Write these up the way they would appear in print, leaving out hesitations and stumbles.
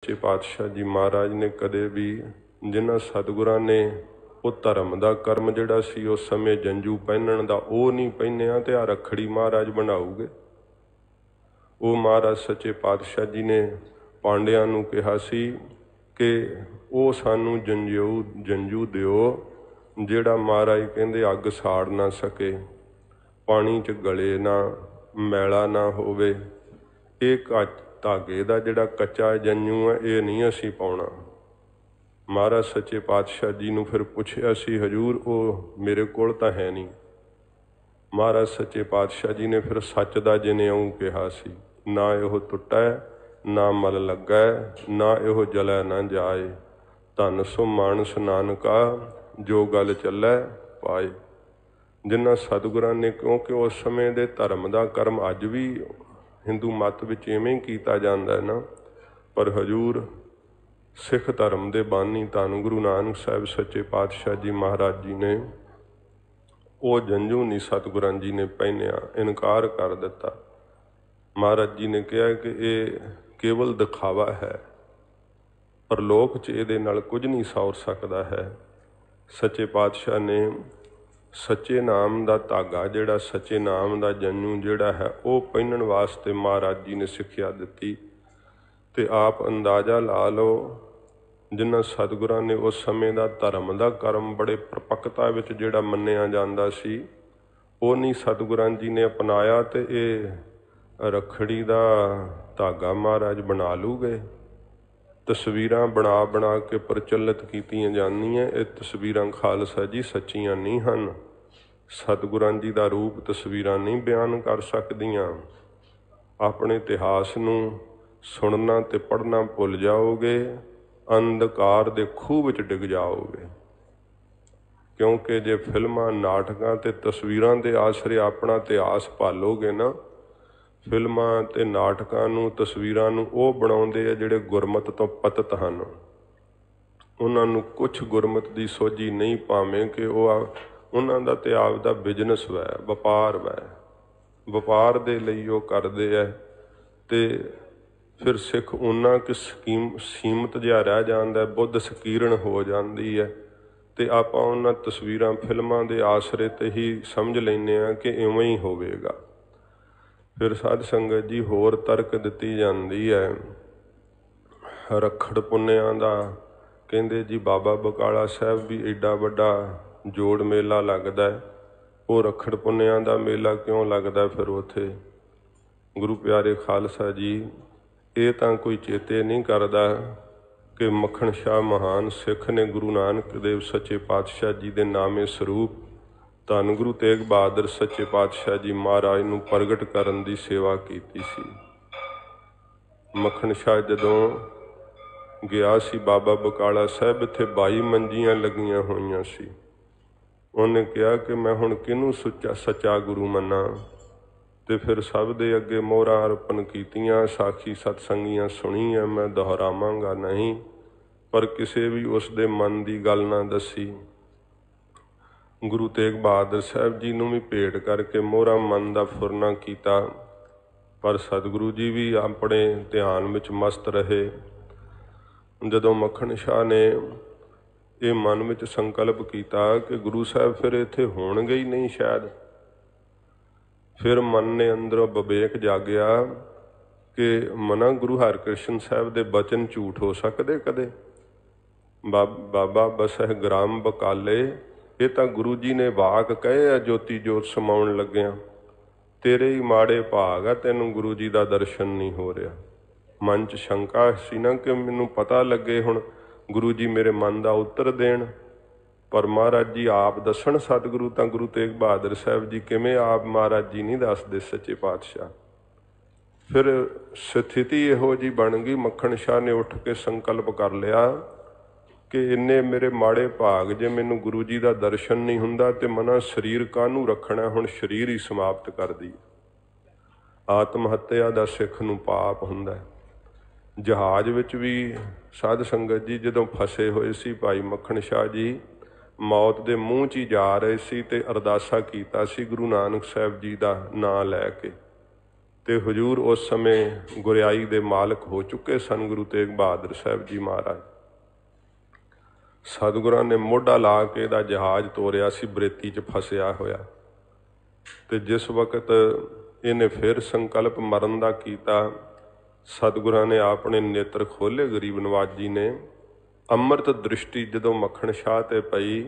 ਸੱਚੇ ਪਾਤਸ਼ਾਹ ਜੀ ਮਹਾਰਾਜ ਨੇ ਕਦੇ ਵੀ ਜਿਨ੍ਹਾਂ ਸਤਿਗੁਰਾਂ ਨੇ ਉਹ ਧਰਮ ਦਾ ਕਰਮ ਜਿਹੜਾ ਸੀ ਉਸ ਸਮੇਂ ਜੰਝੂ ਪਹਿਨਣ ਦਾ ਉਹ ਨਹੀਂ ਪਹਿਨਿਆ ਤੇ ਆ ਰੱਖੜੀ ਮਹਾਰਾਜ ਬਣਾਉਗੇ। ਉਹ ਮਹਾਰਾਜ ਸੱਚੇ ਪਾਤਸ਼ਾਹ ਜੀ ਨੇ ਪਾਂਡਿਆਂ ਨੂੰ ਕਿਹਾ ਸੀ ਕਿ ਉਹ ਸਾਨੂੰ ਜੰਝੂ ਦਿਓ ਜਿਹੜਾ ਮਹਾਰਾਜ ਕਹਿੰਦੇ ਅੱਗ ਸਾੜ ਨਾ ਸਕੇ, ਪਾਣੀ 'ਚ ਗਲੇ ਨਾ, ਮੈਲਾ ਨਾ ਹੋਵੇ। ਇਹ ਧਾਗੇ ਦਾ ਜਿਹੜਾ ਕੱਚਾ ਜੰਝੂ ਹੈ ਇਹ ਨਹੀਂ ਅਸੀਂ ਪਾਉਣਾ। ਮਹਾਰਾਜ ਸੱਚੇ ਪਾਤਸ਼ਾਹ ਜੀ ਨੂੰ ਫਿਰ ਪੁੱਛਿਆ ਸੀ, ਹਜ਼ੂਰ ਉਹ ਮੇਰੇ ਕੋਲ ਤਾਂ ਹੈ ਨਹੀਂ। ਮਹਾਰਾਜ ਸੱਚੇ ਪਾਤਸ਼ਾਹ ਜੀ ਨੇ ਫਿਰ ਸੱਚ ਦਾ ਜਨੇਊ ਕਿਹਾ ਸੀ, ਨਾ ਇਹੋ ਟੁੱਟੈ ਨਾ ਮਲ ਲੱਗੈ, ਨਾ ਇਹੋ ਜਲੈ ਨਾ ਜਾਏ, ਧਨ ਸੋ ਮਾਨਸ ਨਾਨਕਾ ਜੋ ਗੱਲ ਚੱਲੈ ਪਾਏ। ਜਿਨ੍ਹਾਂ ਸਤਿਗੁਰਾਂ ਨੇ, ਕਿਉਂਕਿ ਉਸ ਸਮੇਂ ਦੇ ਧਰਮ ਦਾ ਕਰਮ ਅੱਜ ਵੀ ਹਿੰਦੂ ਮੱਤ ਵਿੱਚ ਇਵੇਂ ਹੀ ਕੀਤਾ ਜਾਂਦਾ ਹੈ ਨਾ, ਪਰ ਹਜ਼ੂਰ ਸਿੱਖ ਧਰਮ ਦੇ ਬਾਨੀ ਧੰਨ ਗੁਰੂ ਨਾਨਕ ਸਾਹਿਬ ਸੱਚੇ ਪਾਤਸ਼ਾਹ ਜੀ ਮਹਾਰਾਜ ਜੀ ਨੇ ਉਹ ਜੰਝੂ ਨਹੀਂ ਸਤਿਗੁਰਾਂ ਜੀ ਨੇ ਪਹਿਨਿਆ, ਇਨਕਾਰ ਕਰ ਦਿੱਤਾ। ਮਹਾਰਾਜ ਜੀ ਨੇ ਕਿਹਾ ਕਿ ਇਹ ਕੇਵਲ ਦਿਖਾਵਾ ਹੈ, ਪਰ ਲੋਕ 'ਚ ਇਹਦੇ ਨਾਲ ਕੁਝ ਨਹੀਂ ਸੌਰ ਸਕਦਾ ਹੈ। ਸੱਚੇ ਪਾਤਸ਼ਾਹ ਨੇ ਸੱਚੇ ਨਾਮ ਦਾ ਧਾਗਾ ਜਿਹੜਾ, ਸੱਚੇ ਨਾਮ ਦਾ ਜੰਝੂ ਜਿਹੜਾ ਹੈ ਉਹ ਪਹਿਨਣ ਵਾਸਤੇ ਮਹਾਰਾਜ ਜੀ ਨੇ ਸਿੱਖਿਆ ਦਿੱਤੀ। ਤੇ ਆਪ ਅੰਦਾਜ਼ਾ ਲਾ ਲਓ, ਜਿਨ੍ਹਾਂ ਸਤਿਗੁਰਾਂ ਨੇ ਉਸ ਸਮੇਂ ਦਾ ਧਰਮ ਦਾ ਕਰਮ ਬੜੇ ਪ੍ਰਪੱਕਤਾ ਵਿੱਚ ਜਿਹੜਾ ਮੰਨਿਆ ਜਾਂਦਾ ਸੀ, ਉਹ ਨਹੀਂ ਸਤਿਗੁਰਾਂ ਜੀ ਨੇ ਅਪਣਾਇਆ ਤੇ ਇਹ ਰੱਖੜੀ ਦਾ ਧਾਗਾ ਮਹਾਰਾਜ ਬਣਾ ਲੂਗੇ। ਤਸਵੀਰਾਂ ਬਣਾ ਕੇ ਪ੍ਰਚਲਿਤ ਕੀਤੀਆਂ ਜਾਂਦੀਆਂ, ਇਹ ਤਸਵੀਰਾਂ ਖਾਲਸਾ ਜੀ ਸੱਚੀਆਂ ਨਹੀਂ ਹਨ। ਸਤਿਗੁਰਾਂ ਜੀ ਦਾ ਰੂਪ ਤਸਵੀਰਾਂ ਨਹੀਂ ਬਿਆਨ ਕਰ ਸਕਦੀਆਂ। ਆਪਣੇ ਇਤਿਹਾਸ ਨੂੰ ਸੁਣਨਾ ਤੇ ਪੜ੍ਹਨਾ ਭੁੱਲ ਜਾਓਗੇ, ਅੰਧਕਾਰ ਦੇ ਖੂਹ ਵਿੱਚ ਡਿੱਗ ਜਾਓਗੇ। ਕਿਉਂਕਿ ਜੇ ਫਿਲਮਾਂ, ਨਾਟਕਾਂ ਤੇ ਤਸਵੀਰਾਂ ਦੇ ਆਸਰੇ ਆਪਣਾ ਇਤਿਹਾਸ ਭਾਲੋਗੇ ਨਾ, ਫਿਲਮਾਂ ਤੇ ਨਾਟਕਾਂ ਨੂੰ, ਤਸਵੀਰਾਂ ਨੂੰ ਉਹ ਬਣਾਉਂਦੇ ਆ ਜਿਹੜੇ ਗੁਰਮਤਿ ਤੋਂ ਪਤਿਤ ਹਨ। ਉਹਨਾਂ ਨੂੰ ਕੁਛ ਗੁਰਮਤਿ ਦੀ ਸੋਝੀ ਨਹੀਂ, ਭਾਵੇਂ ਕਿ ਉਹਨਾਂ ਦਾ ਤੇ ਆਪ ਦਾ ਬਿਜ਼ਨਸ ਵੈ, ਵਪਾਰ ਵੈ, ਵਪਾਰ ਦੇ ਲਈ ਉਹ ਕਰਦੇ ਹੈ। ਤੇ ਫਿਰ ਸਿੱਖ ਉਹਨਾਂ ਕਿ ਸੀਮਤ ਜਿਹਾ ਰਹਿ ਜਾਂਦਾ, ਬੁੱਧ ਸਕੀਰਣ ਹੋ ਜਾਂਦੀ ਹੈ। ਤੇ ਆਪਾਂ ਉਹਨਾਂ ਤਸਵੀਰਾਂ, ਫਿਲਮਾਂ ਦੇ ਆਸਰੇ ਤੇ ਹੀ ਸਮਝ ਲੈਂਦੇ ਹਾਂ ਕਿ ਇਵੇਂ ਹੀ ਹੋਵੇਗਾ। ਫਿਰ ਸਾਧ ਸੰਗਤ ਜੀ ਹੋਰ ਤਰਕ ਦਿੱਤੀ ਜਾਂਦੀ ਹੈ ਰੱਖੜ ਪੁੰਨਿਆਂ ਦਾ। ਕਹਿੰਦੇ ਜੀ ਬਾਬਾ ਬਕਾਲਾ ਸਾਹਿਬ ਵੀ ਐਡਾ ਵੱਡਾ ਜੋੜ ਮੇਲਾ ਲੱਗਦਾ, ਉਹ ਰੱਖੜ ਪੁੰਨਿਆਂ ਦਾ ਮੇਲਾ ਕਿਉਂ ਲੱਗਦਾ ਫਿਰ ਉੱਥੇ? ਗੁਰੂ ਪਿਆਰੇ ਖਾਲਸਾ ਜੀ, ਇਹ ਤਾਂ ਕੋਈ ਚੇਤੇ ਨਹੀਂ ਕਰਦਾ ਕਿ ਮੱਖਣ ਸ਼ਾਹ ਮਹਾਨ ਸਿੱਖ ਨੇ ਗੁਰੂ ਨਾਨਕ ਦੇਵ ਸੱਚੇ ਪਾਤਸ਼ਾਹ ਜੀ ਦੇ ਨਾਮੇ ਸਰੂਪ ਧੰਨ ਗੁਰੂ ਤੇਗ ਬਹਾਦਰ ਸੱਚੇ ਪਾਤਸ਼ਾਹ ਜੀ ਮਹਾਰਾਜ ਨੂੰ ਪ੍ਰਗਟ ਕਰਨ ਦੀ ਸੇਵਾ ਕੀਤੀ ਸੀ। ਮੱਖਣ ਸ਼ਾਹ ਜਦੋਂ ਗਿਆ ਸੀ ਬਾਬਾ ਬਕਾਲਾ ਸਾਹਿਬ, ਇੱਥੇ 22 ਮੰਜੀਆਂ ਲੱਗੀਆਂ ਹੋਈਆਂ ਸੀ। ਉਹਨੇ ਕਿਹਾ ਕਿ ਮੈਂ ਹੁਣ ਕਿਹਨੂੰ ਸੱਚਾ ਗੁਰੂ ਮੰਨਾਂ? ਤੇ ਫਿਰ ਸਭ ਦੇ ਅੱਗੇ ਮੋਹਰਾਂ ਅਰਪਣ ਕੀਤੀਆਂ, ਸਾਖੀ ਸਤਸੰਗੀਆਂ ਸੁਣੀਆਂ, ਮੈਂ ਦੁਹਰਾਵਾਂਗਾ ਨਹੀਂ, ਪਰ ਕਿਸੇ ਵੀ ਉਸ ਦੇ ਮਨ ਦੀ ਗੱਲ ਨਾ ਦੱਸੀ। ਗੁਰੂ ਤੇਗ ਬਹਾਦਰ ਸਾਹਿਬ ਜੀ ਨੂੰ ਵੀ ਭੇਟ ਕਰਕੇ ਮੋਹਰਾਂ ਮਨ ਦਾ ਫੁਰਨਾ ਕੀਤਾ, ਪਰ ਸਤਿਗੁਰੂ ਜੀ ਵੀ ਆਪਣੇ ਧਿਆਨ ਵਿੱਚ ਮਸਤ ਰਹੇ। ਜਦੋਂ ਮੱਖਣ ਸ਼ਾਹ ਨੇ ਇਹ ਮਨ ਵਿੱਚ ਸੰਕਲਪ ਕੀਤਾ ਕਿ ਗੁਰੂ ਸਾਹਿਬ ਫਿਰ ਇੱਥੇ ਹੋਣਗੇ ਹੀ ਨਹੀਂ ਸ਼ਾਇਦ, ਫਿਰ ਮਨ ਨੇ ਅੰਦਰੋਂ ਵਿਵੇਕ ਜਾਗਿਆ ਕਿ ਮਨਾ ਗੁਰੂ ਹਰਿਕ੍ਰਿਸ਼ਨ ਸਾਹਿਬ ਦੇ ਬਚਨ ਝੂਠ ਹੋ ਸਕਦੇ ਕਦੇ? ਬਾਬਾ ਬਸਹਿ ਗ੍ਰਾਮ ਬਕਾਲੇ, ਇਹ ਤਾਂ ਗੁਰੂ ਜੀ ਨੇ ਵਾਕ ਕਹੇ ਆ ਜੋਤੀ ਜੋਤ ਸਮਾਉਣ ਲੱਗਿਆ। ਤੇਰੇ ਹੀ ਮਾੜੇ ਭਾਗ ਆ, ਤੈਨੂੰ ਗੁਰੂ ਜੀ ਦਾ ਦਰਸ਼ਨ ਨਹੀਂ ਹੋ ਰਿਹਾ। ਮਨ 'ਚ ਸ਼ੰਕਾ ਸੀ ਨਾ ਕਿ ਮੈਨੂੰ ਪਤਾ ਲੱਗੇ ਹੁਣ ਗੁਰੂ ਜੀ ਮੇਰੇ ਮਨ ਦਾ ਉੱਤਰ ਦੇਣ, ਪਰ ਮਹਾਰਾਜ ਜੀ ਆਪ ਦੱਸਣ। ਸਤਿਗੁਰੂ ਤਾਂ ਗੁਰੂ ਤੇਗ ਬਹਾਦਰ ਸਾਹਿਬ ਜੀ ਕਿਵੇਂ ਆਪ ਮਹਾਰਾਜ ਜੀ ਨਹੀਂ ਦੱਸਦੇ ਸੱਚੇ ਪਾਤਸ਼ਾਹ। ਫਿਰ ਸਥਿਤੀ ਇਹੋ ਜਿਹੀ ਬਣ ਗਈ, ਮੱਖਣ ਸ਼ਾਹ ਨੇ ਉੱਠ ਕੇ ਸੰਕਲਪ ਕਰ ਲਿਆ ਕਿ ਇੰਨੇ ਮੇਰੇ ਮਾੜੇ ਭਾਗ, ਜੇ ਮੈਨੂੰ ਗੁਰੂ ਜੀ ਦਾ ਦਰਸ਼ਨ ਨਹੀਂ ਹੁੰਦਾ ਤੇ ਮਨਾ ਸਰੀਰ ਕਾਹਨੂੰ ਰੱਖਣਾ, ਹੁਣ ਸਰੀਰ ਹੀ ਸਮਾਪਤ ਕਰ ਦੀ। ਆਤਮ ਹੱਤਿਆ ਦਾ ਸਿੱਖ ਨੂੰ ਪਾਪ ਹੁੰਦਾ। ਜਹਾਜ਼ ਵਿੱਚ ਵੀ ਸਾਧ ਸੰਗਤ ਜੀ ਜਦੋਂ ਫਸੇ ਹੋਏ ਸੀ, ਭਾਈ ਮੱਖਣ ਸ਼ਾਹ ਜੀ ਮੌਤ ਦੇ ਮੂੰਹ 'ਚ ਹੀ ਜਾ ਰਹੇ ਸੀ ਤੇ ਅਰਦਾਸਾ ਕੀਤਾ ਸੀ ਗੁਰੂ ਨਾਨਕ ਸਾਹਿਬ ਜੀ ਦਾ ਨਾਂ ਲੈ ਕੇ ਤੇ ਹਜੂਰ ਉਸ ਸਮੇਂ ਗੁਰਿਆਈ ਦੇ ਮਾਲਕ ਹੋ ਚੁੱਕੇ ਸਨ ਗੁਰੂ ਤੇਗ ਬਹਾਦਰ ਸਾਹਿਬ ਜੀ ਮਹਾਰਾਜ। ਸਤਿਗੁਰਾਂ ਨੇ ਮੋਢਾ ਲਾ ਕੇ ਇਹਦਾ ਜਹਾਜ਼ ਤੋਰਿਆ ਸੀ ਬਰੇਤੀ 'ਚ ਫਸਿਆ ਹੋਇਆ। ਤੇ ਜਿਸ ਵਕਤ ਇਹਨੇ ਫਿਰ ਸੰਕਲਪ ਮਰਨ ਦਾ ਕੀਤਾ, ਸਤਿਗੁਰਾਂ ਨੇ ਆਪਣੇ ਨੇਤਰ ਖੋਲ੍ਹੇ ਗਰੀਬ ਨਵਾਜ ਜੀ ਨੇ। ਅੰਮ੍ਰਿਤ ਦ੍ਰਿਸ਼ਟੀ ਜਦੋਂ ਮੱਖਣ ਸ਼ਾਹ ਤੇ ਪਈ,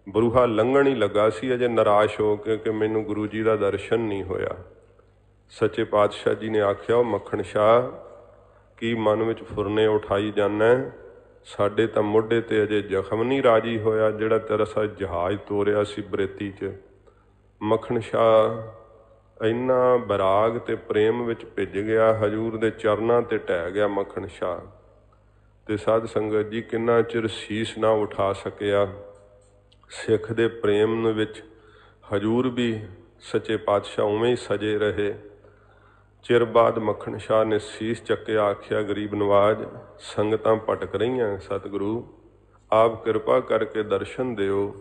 ਬਰੂਹਾ ਲੰਘਣ ਹੀ ਲੱਗਾ ਸੀ ਅਜੇ ਨਿਰਾਸ਼ ਹੋ ਕੇ ਕਿ ਮੈਨੂੰ ਗੁਰੂ ਜੀ ਦਾ ਦਰਸ਼ਨ ਨਹੀਂ ਹੋਇਆ। ਸੱਚੇ ਪਾਤਸ਼ਾਹ ਜੀ ਨੇ ਆਖਿਆ, ਉਹ ਮੱਖਣ ਸ਼ਾਹ ਕੀ ਮਨ ਵਿੱਚ ਫੁਰਨੇ ਉਠਾਈ ਜਾਂਦਾ? ਸਾਡੇ ਤਾਂ ਮੋਢੇ ਤੇ ਅਜੇ ਜ਼ਖਮ ਨਹੀਂ ਰਾਜੀ ਹੋਇਆ ਜਿਹੜਾ ਤੇਰਾ ਸਾ ਜਹਾਜ਼ ਤੋਰਿਆ ਸੀ ਬਰੇਤੀ 'ਚ। ਮੱਖਣ ਸ਼ਾਹ ਇੰਨਾ ਬਰਾਗ ਤੇ ਪ੍ਰੇਮ ਵਿੱਚ ਭਿੱਜ ਗਿਆ, ਹਜੂਰ ਦੇ ਚਰਨਾਂ ਤੇ ਢਹਿ ਗਿਆ ਮੱਖਣ ਸ਼ਾਹ। ਤੇ ਸਾਧ ਸੰਗਤ ਜੀ ਕਿੰਨਾ ਚਿਰ ਸੀਸ ਨਾ ਉਠਾ ਸਕਿਆ। ਸਿੱਖ ਦੇ ਪ੍ਰੇਮ ਵਿੱਚ ਹਜੂਰ ਵੀ ਸੱਚੇ ਪਾਤਸ਼ਾਹ ਉਵੇਂ ਹੀ ਸਜੇ ਰਹੇ। ਚਿਰ ਬਾਅਦ ਮੱਖਣ ਸ਼ਾਹ ਨੇ ਸੀਸ ਚੱਕਿਆ, ਆਖਿਆ ਗਰੀਬ ਨਵਾਜ ਸੰਗਤਾਂ ਭਟਕ ਰਹੀਆਂ, ਸਤਿਗੁਰੂ ਆਪ ਕਿਰਪਾ ਕਰਕੇ ਦਰਸ਼ਨ ਦਿਓ।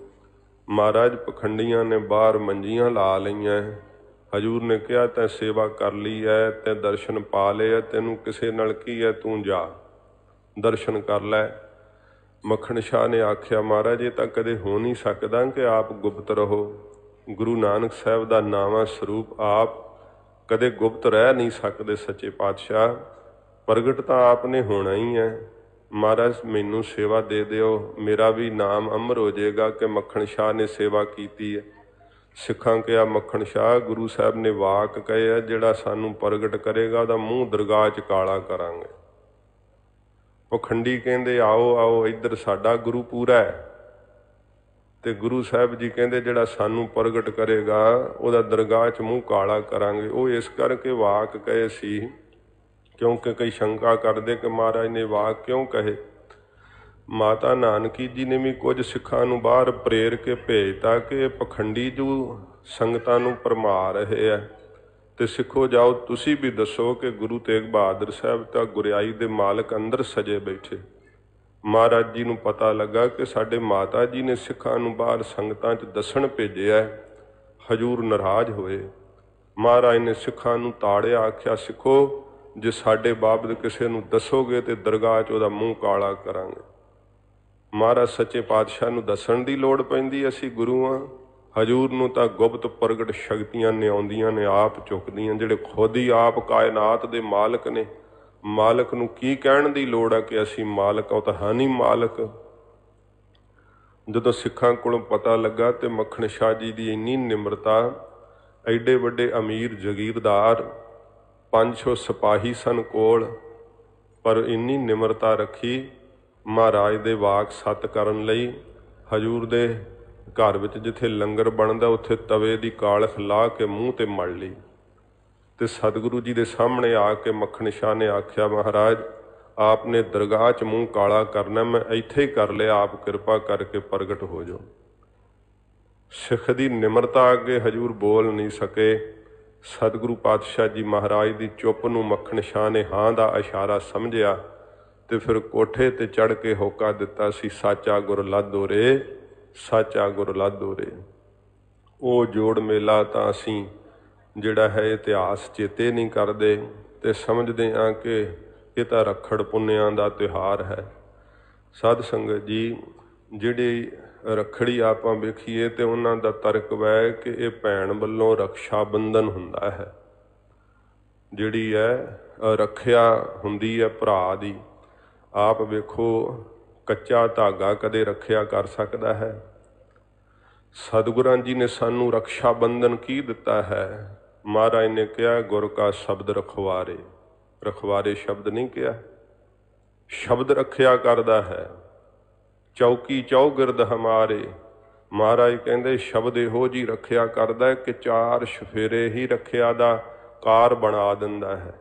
ਮਹਾਰਾਜ ਪਖੰਡੀਆਂ ਨੇ ਬਾਹਰ ਮੰਜੀਆਂ ਲਾ ਲਈਆਂ। ਹਜੂਰ ਨੇ ਕਿਹਾ ਤੈਂ ਸੇਵਾ ਕਰ ਲਈ ਹੈ, ਤੈਂ ਦਰਸ਼ਨ ਪਾ ਲਏ ਹੈ, ਤੈਨੂੰ ਕਿਸੇ ਨਾਲ ਕੀ ਹੈ, ਤੂੰ ਜਾ ਦਰਸ਼ਨ ਕਰ ਲੈ। ਮੱਖਣ ਸ਼ਾਹ ਨੇ ਆਖਿਆ, ਮਹਾਰਾਜ ਇਹ ਤਾਂ ਕਦੇ ਹੋ ਨਹੀਂ ਸਕਦਾ ਕਿ ਆਪ ਗੁਪਤ ਰਹੋ। ਗੁਰੂ ਨਾਨਕ ਸਾਹਿਬ ਦਾ ਨਾਵਾਂ ਸਰੂਪ ਆਪ ਕਦੇ ਗੁਪਤ ਰਹਿ ਨਹੀਂ ਸਕਦੇ। ਸੱਚੇ ਪਾਤਸ਼ਾਹ ਪ੍ਰਗਟ ਤਾਂ ਆਪ ਨੇ ਹੋਣਾ ਹੀ ਹੈ। ਮਹਾਰਾਜ ਮੈਨੂੰ ਸੇਵਾ ਦੇ ਦਿਓ, ਮੇਰਾ ਵੀ ਨਾਮ ਅਮਰ ਹੋ ਜਾਏਗਾ ਕਿ ਮੱਖਣ ਸ਼ਾਹ ਨੇ ਸੇਵਾ ਕੀਤੀ ਹੈ। ਸਿੱਖਾਂ ਕਿਹਾ, ਮੱਖਣ ਸ਼ਾਹ ਗੁਰੂ ਸਾਹਿਬ ਨੇ ਵਾਕ ਕਹੇ ਆ, ਜਿਹੜਾ ਸਾਨੂੰ ਪ੍ਰਗਟ ਕਰੇਗਾ ਉਹਦਾ ਮੂੰਹ ਦਰਗਾਹ 'ਚ ਕਾਲਾ ਕਰਾਂਗੇ। ਪਖੰਡੀ ਕਹਿੰਦੇ ਆਓ ਆਓ ਇੱਧਰ ਸਾਡਾ ਗੁਰੂ ਪੂਰਾ ਹੈ। ਤੇ ਗੁਰੂ ਸਾਹਿਬ ਜੀ ਕਹਿੰਦੇ ਜਿਹੜਾ ਸਾਨੂੰ ਪ੍ਰਗਟ ਕਰੇਗਾ ਉਹਦਾ ਦਰਗਾਹ 'ਚ ਮੂੰਹ ਕਾਲਾ ਕਰਾਂਗੇ। ਉਹ ਇਸ ਕਰਕੇ ਵਾਕ ਕਹੇ ਸੀ ਕਿਉਂਕਿ ਕਈ ਸ਼ੰਕਾ ਕਰਦੇ ਕਿ ਮਹਾਰਾਜ ਨੇ ਵਾਕ ਕਿਉਂ ਕਹੇ। ਮਾਤਾ ਨਾਨਕੀ ਜੀ ਨੇ ਵੀ ਕੁਝ ਸਿੱਖਾਂ ਨੂੰ ਬਾਹਰ ਪ੍ਰੇਰ ਕੇ ਭੇਜਤਾ ਕਿ ਇਹ ਪਖੰਡੀ ਜੋ ਸੰਗਤਾਂ ਨੂੰ ਭਰਮਾ ਰਹੇ ਹੈ। ਤੇ ਸਿੱਖੋ ਜਾਓ ਤੁਸੀਂ ਵੀ ਦੱਸੋ ਕਿ ਗੁਰੂ ਤੇਗ ਬਹਾਦਰ ਸਾਹਿਬ ਤਾਂ ਗੁਰਿਆਈ ਦੇ ਮਾਲਕ ਅੰਦਰ ਸਜੇ ਬੈਠੇ। ਮਹਾਰਾਜ ਜੀ ਨੂੰ ਪਤਾ ਲੱਗਾ ਕਿ ਸਾਡੇ ਮਾਤਾ ਜੀ ਨੇ ਸਿੱਖਾਂ ਨੂੰ ਬਾਹਰ ਸੰਗਤਾਂ 'ਚ ਦੱਸਣ ਭੇਜਿਆ। ਹਜੂਰ ਨਾਰਾਜ਼ ਹੋਏ। ਮਹਾਰਾਜ ਨੇ ਸਿੱਖਾਂ ਨੂੰ ਤਾੜਿਆ, ਆਖਿਆ ਸਿੱਖੋ ਜੇ ਸਾਡੇ ਬਾਬਤ ਕਿਸੇ ਨੂੰ ਦੱਸੋਗੇ ਤੇ ਦਰਗਾਹ 'ਚ ਉਹਦਾ ਮੂੰਹ ਕਾਲਾ ਕਰਾਂਗੇ। ਮਹਾਰਾਜ ਸੱਚੇ ਪਾਤਸ਼ਾਹ ਨੂੰ ਦੱਸਣ ਦੀ ਲੋੜ ਪੈਂਦੀ, ਅਸੀਂ ਗੁਰੂ ਹਾਂ। ਹਜੂਰ ਨੂੰ ਤਾਂ ਗੁਪਤ ਪ੍ਰਗਟ ਸ਼ਕਤੀਆਂ ਨੇ ਆਉਂਦੀਆਂ ਨੇ, ਆਪ ਚੁੱਕਦੀਆਂ, ਜਿਹੜੇ ਖੁਦ ਹੀ ਆਪ ਕਾਇਨਾਤ ਦੇ ਮਾਲਕ ਨੇ। ਮਾਲਕ ਨੂੰ ਕੀ ਕਹਿਣ ਦੀ ਲੋੜ ਹੈ ਕਿ ਅਸੀਂ ਮਾਲਕ, ਉਹ ਤਾਂ ਹੈ ਨਹੀਂ ਮਾਲਕ। ਜਦੋਂ ਸਿੱਖਾਂ ਕੋਲੋਂ ਪਤਾ ਲੱਗਾ ਤੇ ਮੱਖਣ ਸ਼ਾਹ ਜੀ ਦੀ ਇੰਨੀ ਨਿਮਰਤਾ, ਐਡੇ ਵੱਡੇ ਅਮੀਰ ਜਗੀਰਦਾਰ, 500 ਸਿਪਾਹੀ ਸਨ ਕੋਲ, ਪਰ ਇੰਨੀ ਨਿਮਰਤਾ ਰੱਖੀ ਮਹਾਰਾਜ ਦੇ ਵਾਕ ਸੱਤ ਕਰਨ ਲਈ। ਹਜੂਰ ਦੇ ਘਰ ਵਿੱਚ ਜਿੱਥੇ ਲੰਗਰ ਬਣਦਾ ਉੱਥੇ ਤਵੇ ਦੀ ਕਾਲਖ ਲਾ ਕੇ ਮੂੰਹ ਤੇ ਮੜ ਲਈ। ਤੇ ਸਤਿਗੁਰੂ ਜੀ ਦੇ ਸਾਹਮਣੇ ਆ ਕੇ ਮੱਖਣ ਸ਼ਾਹ ਨੇ ਆਖਿਆ, ਮਹਾਰਾਜ ਆਪ ਨੇ ਦਰਗਾਹ 'ਚ ਮੂੰਹ ਕਾਲਾ ਕਰਨਾ, ਮੈਂ ਇੱਥੇ ਹੀ ਕਰ ਲਿਆ, ਆਪ ਕਿਰਪਾ ਕਰਕੇ ਪ੍ਰਗਟ ਹੋ ਜਾਓ। ਸਿੱਖ ਦੀ ਨਿਮਰਤਾ ਅੱਗੇ ਹਜੂਰ ਬੋਲ ਨਹੀਂ ਸਕੇ। ਸਤਿਗੁਰੂ ਪਾਤਸ਼ਾਹ ਜੀ ਮਹਾਰਾਜ ਦੀ ਚੁੱਪ ਨੂੰ ਮੱਖਣ ਸ਼ਾਹ ਨੇ ਹਾਂ ਦਾ ਇਸ਼ਾਰਾ ਸਮਝਿਆ ਤੇ ਫਿਰ ਕੋਠੇ ਤੇ ਚੜ੍ਹ ਕੇ ਹੋਕਾ ਦਿੱਤਾ ਸੀ, ਸਾਚਾ ਗੁਰ ਲਾਧੋ ਰੇ, ਸਾਚਾ ਗੁਰ ਲਾਧੋ ਰੇ। ਉਹ ਜੋੜ ਮੇਲਾ ਤਾਂ ਅਸੀਂ ਜਿਹੜਾ ਹੈ ਇਤਿਹਾਸ ਚੇਤੇ ਨਹੀਂ ਕਰਦੇ ਤੇ ਸਮਝਦੇ ਹਾਂ ਕਿ ਇਹ ਤਾਂ ਰੱਖੜ ਪੁੰਨਿਆਂ ਦਾ ਤਿਉਹਾਰ ਹੈ। ਸਾਧ ਸੰਗਤ ਜੀ, ਜਿਹੜੀ ਰੱਖੜੀ ਆਪਾਂ ਵੇਖੀਏ ਤੇ ਉਹਨਾਂ ਦਾ ਤਰਕ ਹੈ ਕਿ ਇਹ ਭੈਣ ਵੱਲੋਂ ਰਕਸ਼ਾ ਬੰਧਨ ਹੁੰਦਾ ਹੈ, ਜਿਹੜੀ ਹੈ ਰੱਖਿਆ ਹੁੰਦੀ ਹੈ ਭਰਾ ਦੀ। ਆਪ ਵੇਖੋ ਕੱਚਾ ਧਾਗਾ ਕਦੇ ਰੱਖਿਆ ਕਰ ਸਕਦਾ ਹੈ? ਸਤਿਗੁਰਾਂ ਜੀ ਨੇ ਸਾਨੂੰ ਰਕਸ਼ਾ ਬੰਧਨ ਕੀ ਦਿੱਤਾ ਹੈ? ਮਹਾਰਾਜ ਨੇ ਕਿਹਾ ਗੁਰ ਕਾ ਸ਼ਬਦ ਰਖਵਾਰੇ। ਰਖਵਾਰੇ ਸ਼ਬਦ ਨਹੀਂ ਕਿਹਾ, ਸ਼ਬਦ ਰੱਖਿਆ ਕਰਦਾ ਹੈ। ਚੌਕੀ ਚੌਗਿਰਦ ਹਮਾਰੇ, ਮਹਾਰਾਜ ਕਹਿੰਦੇ ਸ਼ਬਦ ਇਹੋ ਜਿਹੀ ਰੱਖਿਆ ਕਰਦਾ ਕਿ 4 ਸ਼ਫੇਰੇ ਹੀ ਰੱਖਿਆ ਦਾ ਕਾਰ ਬਣਾ ਦਿੰਦਾ ਹੈ।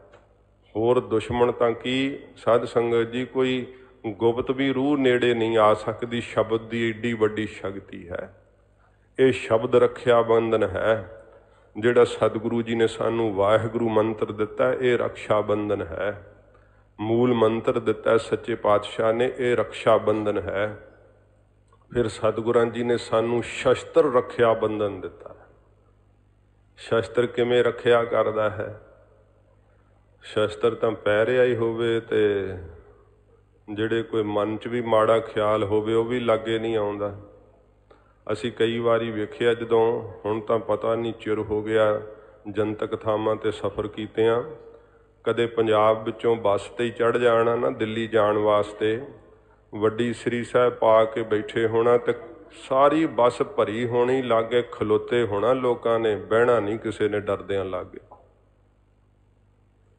ਹੋਰ ਦੁਸ਼ਮਣ ਤਾਂ ਕੀ ਸਾਧ ਸੰਗਤ ਜੀ, ਕੋਈ ਗੁਪਤ ਵੀ ਰੂਹ ਨੇੜੇ ਨਹੀਂ ਆ ਸਕਦੀ। ਸ਼ਬਦ ਦੀ ਏਡੀ ਵੱਡੀ ਸ਼ਕਤੀ ਹੈ। ਇਹ ਸ਼ਬਦ ਰੱਖਿਆ ਬੰਧਨ ਹੈ ਜਿਹੜਾ ਸਤਿਗੁਰੂ ਜੀ ਨੇ ਸਾਨੂੰ ਵਾਹਿਗੁਰੂ ਮੰਤਰ ਦਿੱਤਾ, ਇਹ ਰਕਸ਼ਾ ਬੰਧਨ ਹੈ। ਮੂਲ ਮੰਤਰ ਦਿੱਤਾ ਸੱਚੇ ਪਾਤਸ਼ਾਹ ਨੇ, ਇਹ ਰਕਸ਼ਾ ਬੰਧਨ ਹੈ। ਫਿਰ ਸਤਿਗੁਰਾਂ ਜੀ ਨੇ ਸਾਨੂੰ ਸ਼ਸਤਰ ਰੱਖਿਆ ਬੰਧਨ ਦਿੱਤਾ। ਸ਼ਸਤਰ ਕਿਵੇਂ ਰੱਖਿਆ ਕਰਦਾ ਹੈ? ਸ਼ਸਤਰ ਤਾਂ ਪੈ ਰਿਹਾ ਹੀ ਹੋਵੇ ਤੇ ਜਿਹੜੇ ਕੋਈ ਮਨ 'ਚ ਵੀ ਮਾੜਾ ਖਿਆਲ ਹੋਵੇ ਉਹ ਵੀ ਲਾਗੇ ਨਹੀਂ ਆਉਂਦਾ। ਅਸੀਂ ਕਈ ਵਾਰੀ ਵੇਖਿਆ, ਜਦੋਂ ਹੁਣ ਤਾਂ ਪਤਾ ਨਹੀਂ ਚਿਰ ਹੋ ਗਿਆ ਜਨਤਕ ਥਾਵਾਂ 'ਤੇ ਸਫ਼ਰ ਕੀਤਿਆਂ, ਕਦੇ ਪੰਜਾਬ ਵਿੱਚੋਂ ਬੱਸ 'ਤੇ ਹੀ ਚੜ੍ਹ ਜਾਣਾ ਨਾ ਦਿੱਲੀ ਜਾਣ ਵਾਸਤੇ, ਵੱਡੀ ਸ੍ਰੀ ਸਾਹਿਬ ਪਾ ਕੇ ਬੈਠੇ ਹੋਣਾ ਤੇ ਸਾਰੀ ਬੱਸ ਭਰੀ ਹੋਣੀ, ਲਾਗੇ ਖਲੋਤੇ ਹੋਣਾ ਲੋਕਾਂ ਨੇ, ਬਹਿਣਾ ਨਹੀਂ ਕਿਸੇ ਨੇ ਡਰਦਿਆਂ ਲਾਗੇ।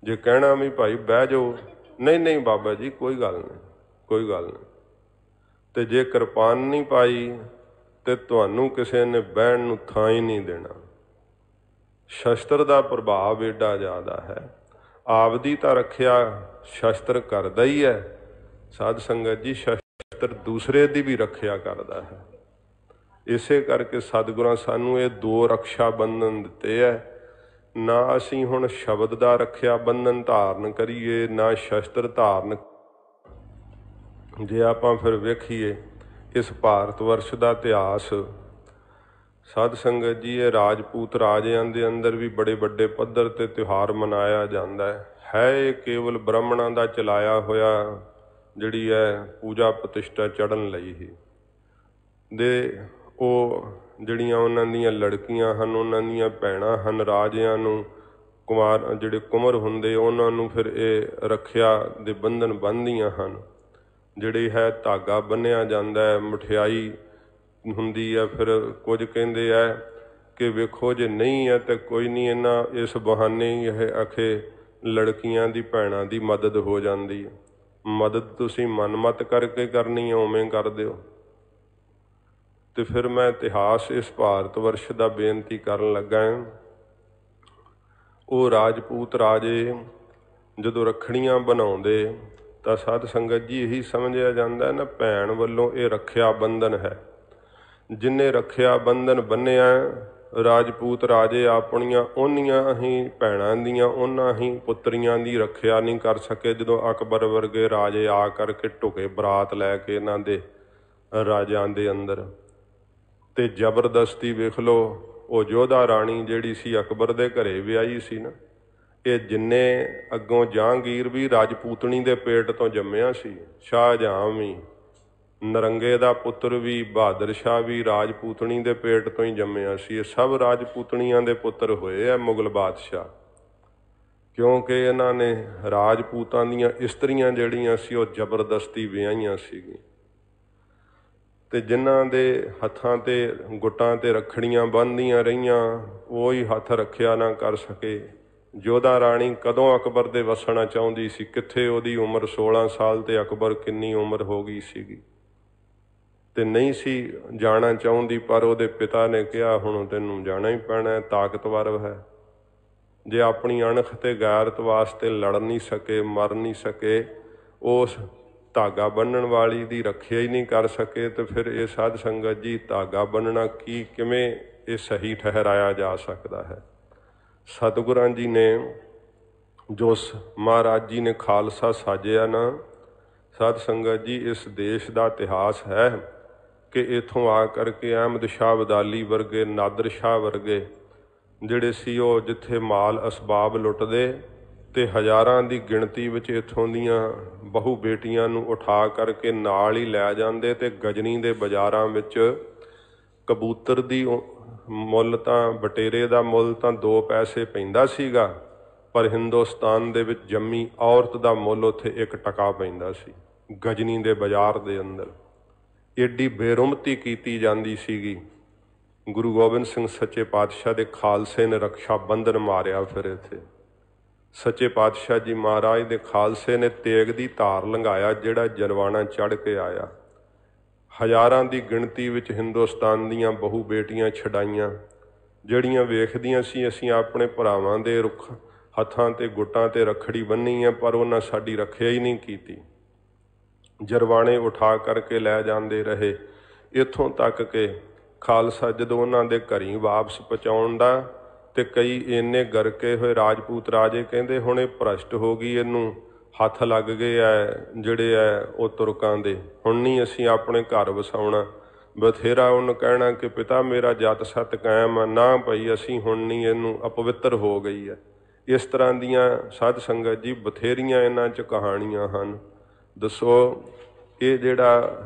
ਜੇ ਕਹਿਣਾ ਵੀ ਭਾਈ ਬਹਿ ਜਾਓ, ਨਹੀਂ ਨਹੀਂ ਬਾਬਾ ਜੀ ਕੋਈ ਗੱਲ ਨਹੀਂ, ਕੋਈ ਗੱਲ ਨਹੀਂ। ਤੇ ਜੇ ਕਿਰਪਾਨ ਨਹੀਂ ਪਾਈ ਤੇ ਤੁਹਾਨੂੰ ਕਿਸੇ ਨੇ ਬਹਿਣ ਨੂੰ ਥਾਂ ਹੀ ਨਹੀਂ ਦੇਣਾ। ਸ਼ਸਤਰ ਦਾ ਪ੍ਰਭਾਵ ਏਡਾ ਜ਼ਿਆਦਾ ਹੈ। ਆਪਦੀ ਤਾਂ ਰੱਖਿਆ ਸ਼ਸਤਰ ਕਰਦਾ ਹੀ ਹੈ, ਸਾਧ ਸੰਗਤ ਜੀ ਸ਼ਸਤਰ ਦੂਸਰੇ ਦੀ ਵੀ ਰੱਖਿਆ ਕਰਦਾ ਹੈ। ਇਸੇ ਕਰਕੇ ਸਤਿਗੁਰਾਂ ਸਾਨੂੰ ਇਹ ਦੋ ਰਕਸ਼ਾ ਬੰਧਨ ਦਿੱਤੇ ਹੈ। ਨਾ ਅਸੀਂ ਹੁਣ ਸ਼ਬਦ ਦਾ ਰੱਖਿਆ ਬੰਧਨ ਧਾਰਨ ਕਰੀਏ, ਨਾ ਸ਼ਸਤਰ ਧਾਰਨ। ਜੇ ਆਪਾਂ ਫਿਰ ਵੇਖੀਏ ਇਸ ਭਾਰਤ ਵਰਸ਼ ਦਾ ਇਤਿਹਾਸ, ਸਾਧ ਸੰਗਤ ਜੀ, ਇਹ ਰਾਜਪੂਤ ਰਾਜਿਆਂ ਦੇ ਅੰਦਰ ਵੀ ਬੜੇ ਵੱਡੇ ਪੱਧਰ 'ਤੇ ਤਿਉਹਾਰ ਮਨਾਇਆ ਜਾਂਦਾ ਹੈ। ਇਹ ਕੇਵਲ ਬ੍ਰਾਹਮਣਾਂ ਦਾ ਚਲਾਇਆ ਹੋਇਆ ਜਿਹੜੀ ਹੈ ਪੂਜਾ ਪ੍ਰਤਿਸ਼ਠਾ ਚੜ੍ਹਨ ਲਈ ਹੀ ਦੇ ਉਹ ਜਿਹੜੀਆਂ ਉਹਨਾਂ ਦੀਆਂ ਲੜਕੀਆਂ ਹਨ, ਉਹਨਾਂ ਦੀਆਂ ਭੈਣਾਂ ਹਨ, ਰਾਜਿਆਂ ਨੂੰ ਕੁਮਾਰ ਜਿਹੜੇ ਕੁਮਰ ਹੁੰਦੇ ਉਹਨਾਂ ਨੂੰ ਫਿਰ ਇਹ ਰੱਖਿਆ ਦੇ ਬੰਧਨ ਬੰਨ੍ਹਦੀਆਂ ਹਨ। ਜਿਹੜੀ ਹੈ ਧਾਗਾ ਬੰਨ੍ਹਿਆ ਜਾਂਦਾ ਹੈ, ਮਠਿਆਈ ਹੁੰਦੀ ਹੈ। ਫਿਰ ਕੁਝ ਕਹਿੰਦੇ ਹੈ ਕਿ ਵੇਖੋ ਜੇ ਨਹੀਂ ਹੈ ਤਾਂ ਕੋਈ ਨਹੀਂ, ਇਹਨਾਂ ਇਸ ਬਹਾਨੇ ਹੀ ਇਹ ਆਖੇ ਲੜਕੀਆਂ ਦੀ ਭੈਣਾਂ ਦੀ ਮਦਦ ਹੋ ਜਾਂਦੀ ਹੈ। ਮਦਦ ਤੁਸੀਂ ਮਨਮਤ ਕਰਕੇ ਕਰਨੀ ਹੈ, ਉਵੇਂ ਕਰ ਦਿਓ। ਤੇ ਫਿਰ ਮੈਂ ਇਤਿਹਾਸ ਇਸ ਭਾਰਤ ਵਰਸ਼ ਦਾ ਬੇਨਤੀ ਕਰਨ ਲੱਗਾ ਹਾਂ। ਉਹ ਰਾਜਪੂਤ ਰਾਜੇ ਜਦੋਂ ਰੱਖੜੀਆਂ ਬਣਾਉਂਦੇ ਤਾਂ ਸਾਧ ਸੰਗਤ ਜੀ ਇਹੀ ਸਮਝਿਆ ਜਾਂਦਾ ਨਾ, ਭੈਣ ਵੱਲੋਂ ਇਹ ਰੱਖਿਆ ਬੰਧਨ ਹੈ। ਜਿਨ੍ਹੇ ਰੱਖਿਆ ਬੰਧਨ ਬੰਨਿਆ, ਰਾਜਪੂਤ ਰਾਜੇ ਆਪਣੀਆਂ ਓਨੀਆਂ ਹੀ ਭੈਣਾਂ ਦੀਆਂ, ਉਹਨਾਂ ਹੀ ਪੁੱਤਰੀਆਂ ਦੀ ਰੱਖਿਆ ਨਹੀਂ ਕਰ ਸਕੇ। ਜਦੋਂ ਅਕਬਰ ਵਰਗੇ ਰਾਜੇ ਆ ਕਰਕੇ ਢੁਕੇ ਬਰਾਤ ਲੈ ਕੇ ਇਹਨਾਂ ਦੇ ਰਾਜਾਂ ਦੇ ਅੰਦਰ, ਤੇ ਜ਼ਬਰਦਸਤੀ ਵੇਖ ਲਓ, ਉਹ ਯੋਧਾ ਰਾਣੀ ਜਿਹੜੀ ਸੀ ਅਕਬਰ ਦੇ ਘਰੇ ਵਿਆਹੀ ਸੀ ਨਾ, ਇਹ ਜਿੰਨੇ ਅੱਗੋਂ ਜਹਾਂਗੀਰ ਵੀ ਰਾਜਪੂਤਣੀ ਦੇ ਪੇਟ ਤੋਂ ਜੰਮਿਆ ਸੀ, ਸ਼ਾਹਜਹਾਂ ਵੀ, ਨਰੰਗੇ ਦਾ ਪੁੱਤਰ ਵੀ, ਬਹਾਦਰ ਸ਼ਾਹ ਵੀ ਰਾਜਪੂਤਣੀ ਦੇ ਪੇਟ ਤੋਂ ਹੀ ਜੰਮਿਆ ਸੀ। ਇਹ ਸਭ ਰਾਜਪੂਤਣੀਆਂ ਦੇ ਪੁੱਤਰ ਹੋਏ ਆ ਮੁਗਲ ਬਾਦਸ਼ਾਹ, ਕਿਉਂਕਿ ਇਹਨਾਂ ਨੇ ਰਾਜਪੂਤਾਂ ਦੀਆਂ ਇਸਤਰੀਆਂ ਜਿਹੜੀਆਂ ਸੀ ਉਹ ਜ਼ਬਰਦਸਤੀ ਵਿਆਹੀਆਂ ਸੀਗੀਆਂ। ਤੇ ਜਿਨ੍ਹਾਂ ਦੇ ਹੱਥਾਂ 'ਤੇ ਗੁੱਟਾਂ 'ਤੇ ਰੱਖੜੀਆਂ ਬੰਨ੍ਹਦੀਆਂ ਰਹੀਆਂ, ਉਹ ਹੀ ਹੱਥ ਰੱਖਿਆ ਨਾ ਕਰ ਸਕੇ। ਯੋਧਾ ਰਾਣੀ ਕਦੋਂ ਅਕਬਰ ਦੇ ਵਸਣਾ ਚਾਹੁੰਦੀ ਸੀ, ਕਿੱਥੇ ਉਹਦੀ ਉਮਰ 16 ਸਾਲ ਤੇ ਅਕਬਰ ਕਿੰਨੀ ਉਮਰ ਹੋ ਗਈ ਸੀਗੀ, ਤੇ ਨਹੀਂ ਸੀ ਜਾਣਾ ਚਾਹੁੰਦੀ। ਪਰ ਉਹਦੇ ਪਿਤਾ ਨੇ ਕਿਹਾ ਹੁਣ ਤੈਨੂੰ ਜਾਣਾ ਹੀ ਪੈਣਾ, ਤਾਕਤਵਰ ਹੈ। ਜੇ ਆਪਣੀ ਅਣਖ ਤੇ ਗੈਰਤ ਵਾਸਤੇ ਲੜ ਨਹੀਂ ਸਕੇ, ਮਰ ਨਹੀਂ ਸਕੇ, ਉਸ ਧਾਗਾ ਬੰਨ੍ਹਣ ਵਾਲੀ ਦੀ ਰੱਖਿਆ ਹੀ ਨਹੀਂ ਕਰ ਸਕੇ, ਤੇ ਫਿਰ ਇਹ ਸਾਧ ਸੰਗਤ ਜੀ ਧਾਗਾ ਬੰਨ੍ਹਣਾ ਕੀ, ਕਿਵੇਂ ਇਹ ਸਹੀ ਠਹਿਰਾਇਆ ਜਾ ਸਕਦਾ ਹੈ। ਸਤਿਗੁਰਾਂ ਜੀ ਨੇ ਜੋ ਮਹਾਰਾਜ ਜੀ ਨੇ ਖਾਲਸਾ ਸਾਜਿਆ ਨਾ, ਸਾਧ ਸੰਗਤ ਜੀ, ਇਸ ਦੇਸ਼ ਦਾ ਇਤਿਹਾਸ ਹੈ ਕਿ ਇੱਥੋਂ ਆ ਕਰਕੇ ਅਹਿਮਦ ਸ਼ਾਹ ਅਬਦਾਲੀ ਵਰਗੇ, ਨਾਦਰ ਸ਼ਾਹ ਵਰਗੇ ਜਿਹੜੇ ਸੀ, ਉਹ ਜਿੱਥੇ ਮਾਲ ਅਸਬਾਬ ਲੁੱਟਦੇ ਤੇ ਹਜ਼ਾਰਾਂ ਦੀ ਗਿਣਤੀ ਵਿੱਚ ਇੱਥੋਂ ਦੀਆਂ ਬਹੂ ਬੇਟੀਆਂ ਨੂੰ ਉਠਾ ਕਰਕੇ ਨਾਲ ਹੀ ਲੈ ਜਾਂਦੇ, ਤੇ ਗਜਨੀ ਦੇ ਬਾਜ਼ਾਰਾਂ ਵਿੱਚ ਕਬੂਤਰ ਦੀ ਮੁੱਲ ਤਾਂ, ਬਟੇਰੇ ਦਾ ਮੁੱਲ ਤਾਂ 2 ਪੈਸੇ ਪੈਂਦਾ ਸੀਗਾ, ਪਰ ਹਿੰਦੁਸਤਾਨ ਦੇ ਵਿੱਚ ਜੰਮੀ ਔਰਤ ਦਾ ਮੁੱਲ ਉੱਥੇ 1 ਟਕਾ ਪੈਂਦਾ ਸੀ ਗਜਨੀ ਦੇ ਬਾਜ਼ਾਰ ਦੇ ਅੰਦਰ। ਏਡੀ ਬੇਰੁਮਤੀ ਕੀਤੀ ਜਾਂਦੀ ਸੀਗੀ। ਗੁਰੂ ਗੋਬਿੰਦ ਸਿੰਘ ਸੱਚੇ ਪਾਤਸ਼ਾਹ ਦੇ ਖਾਲਸੇ ਨੇ ਰਕਸ਼ਾ ਬੰਧਨ ਮਾਰਿਆ। ਫਿਰ ਇੱਥੇ ਸੱਚੇ ਪਾਤਸ਼ਾਹ ਜੀ ਮਹਾਰਾਜ ਦੇ ਖਾਲਸੇ ਨੇ ਤੇਗ ਦੀ ਧਾਰ ਲੰਘਾਇਆ, ਜਿਹੜਾ ਜਰਵਾਣਾ ਚੜ੍ਹ ਕੇ ਆਇਆ। ਹਜ਼ਾਰਾਂ ਦੀ ਗਿਣਤੀ ਵਿੱਚ ਹਿੰਦੁਸਤਾਨ ਦੀਆਂ ਬਹੂ ਬੇਟੀਆਂ ਛਡਾਈਆਂ, ਜਿਹੜੀਆਂ ਵੇਖਦੀਆਂ ਸੀ ਅਸੀਂ ਆਪਣੇ ਭਰਾਵਾਂ ਦੇ ਰੁੱਖ ਹੱਥਾਂ 'ਤੇ ਗੁੱਟਾਂ 'ਤੇ ਰੱਖੜੀ ਬੰਨ੍ਹੀ ਹੈ, ਪਰ ਉਹਨਾਂ ਸਾਡੀ ਰੱਖਿਆ ਹੀ ਨਹੀਂ ਕੀਤੀ। ਜਰਵਾਣੇ ਉਠਾ ਕਰਕੇ ਲੈ ਜਾਂਦੇ ਰਹੇ, ਇੱਥੋਂ ਤੱਕ ਕਿ ਖਾਲਸਾ ਜਦੋਂ ਉਹਨਾਂ ਦੇ ਘਰੀਂ ਵਾਪਸ ਪਹੁੰਚਾਉਣ ਦਾ, ਤੇ ਕਈ ਇੰਨੇ ਗਰਕੇ ਹੋਏ ਰਾਜਪੂਤ ਰਾਜੇ ਕਹਿੰਦੇ ਹੁਣ ਇਹ ਭ੍ਰਸ਼ਟ ਹੋ ਗਈ, ਇਹਨੂੰ ਹੱਥ ਲੱਗ ਗਏ ਹੈ ਜਿਹੜੇ ਹੈ ਉਹ ਤੁਰਕਾਂ ਦੇ, ਹੁਣ ਨਹੀਂ ਅਸੀਂ ਆਪਣੇ ਘਰ ਵਸਾਉਣਾ। ਬਥੇਰਾ ਉਹਨੂੰ ਕਹਿਣਾ ਕਿ ਪਿਤਾ ਮੇਰਾ ਜੱਤ ਸੱਤ ਕਾਇਮ ਆ, ਨਾ ਭਾਈ ਅਸੀਂ ਹੁਣ ਨਹੀਂ, ਇਹਨੂੰ ਅਪਵਿੱਤਰ ਹੋ ਗਈ ਹੈ, इस तरह दीयां साध संगत जी बथेरियां इन्हां च कहानियां हन। दसो ये जिहड़ा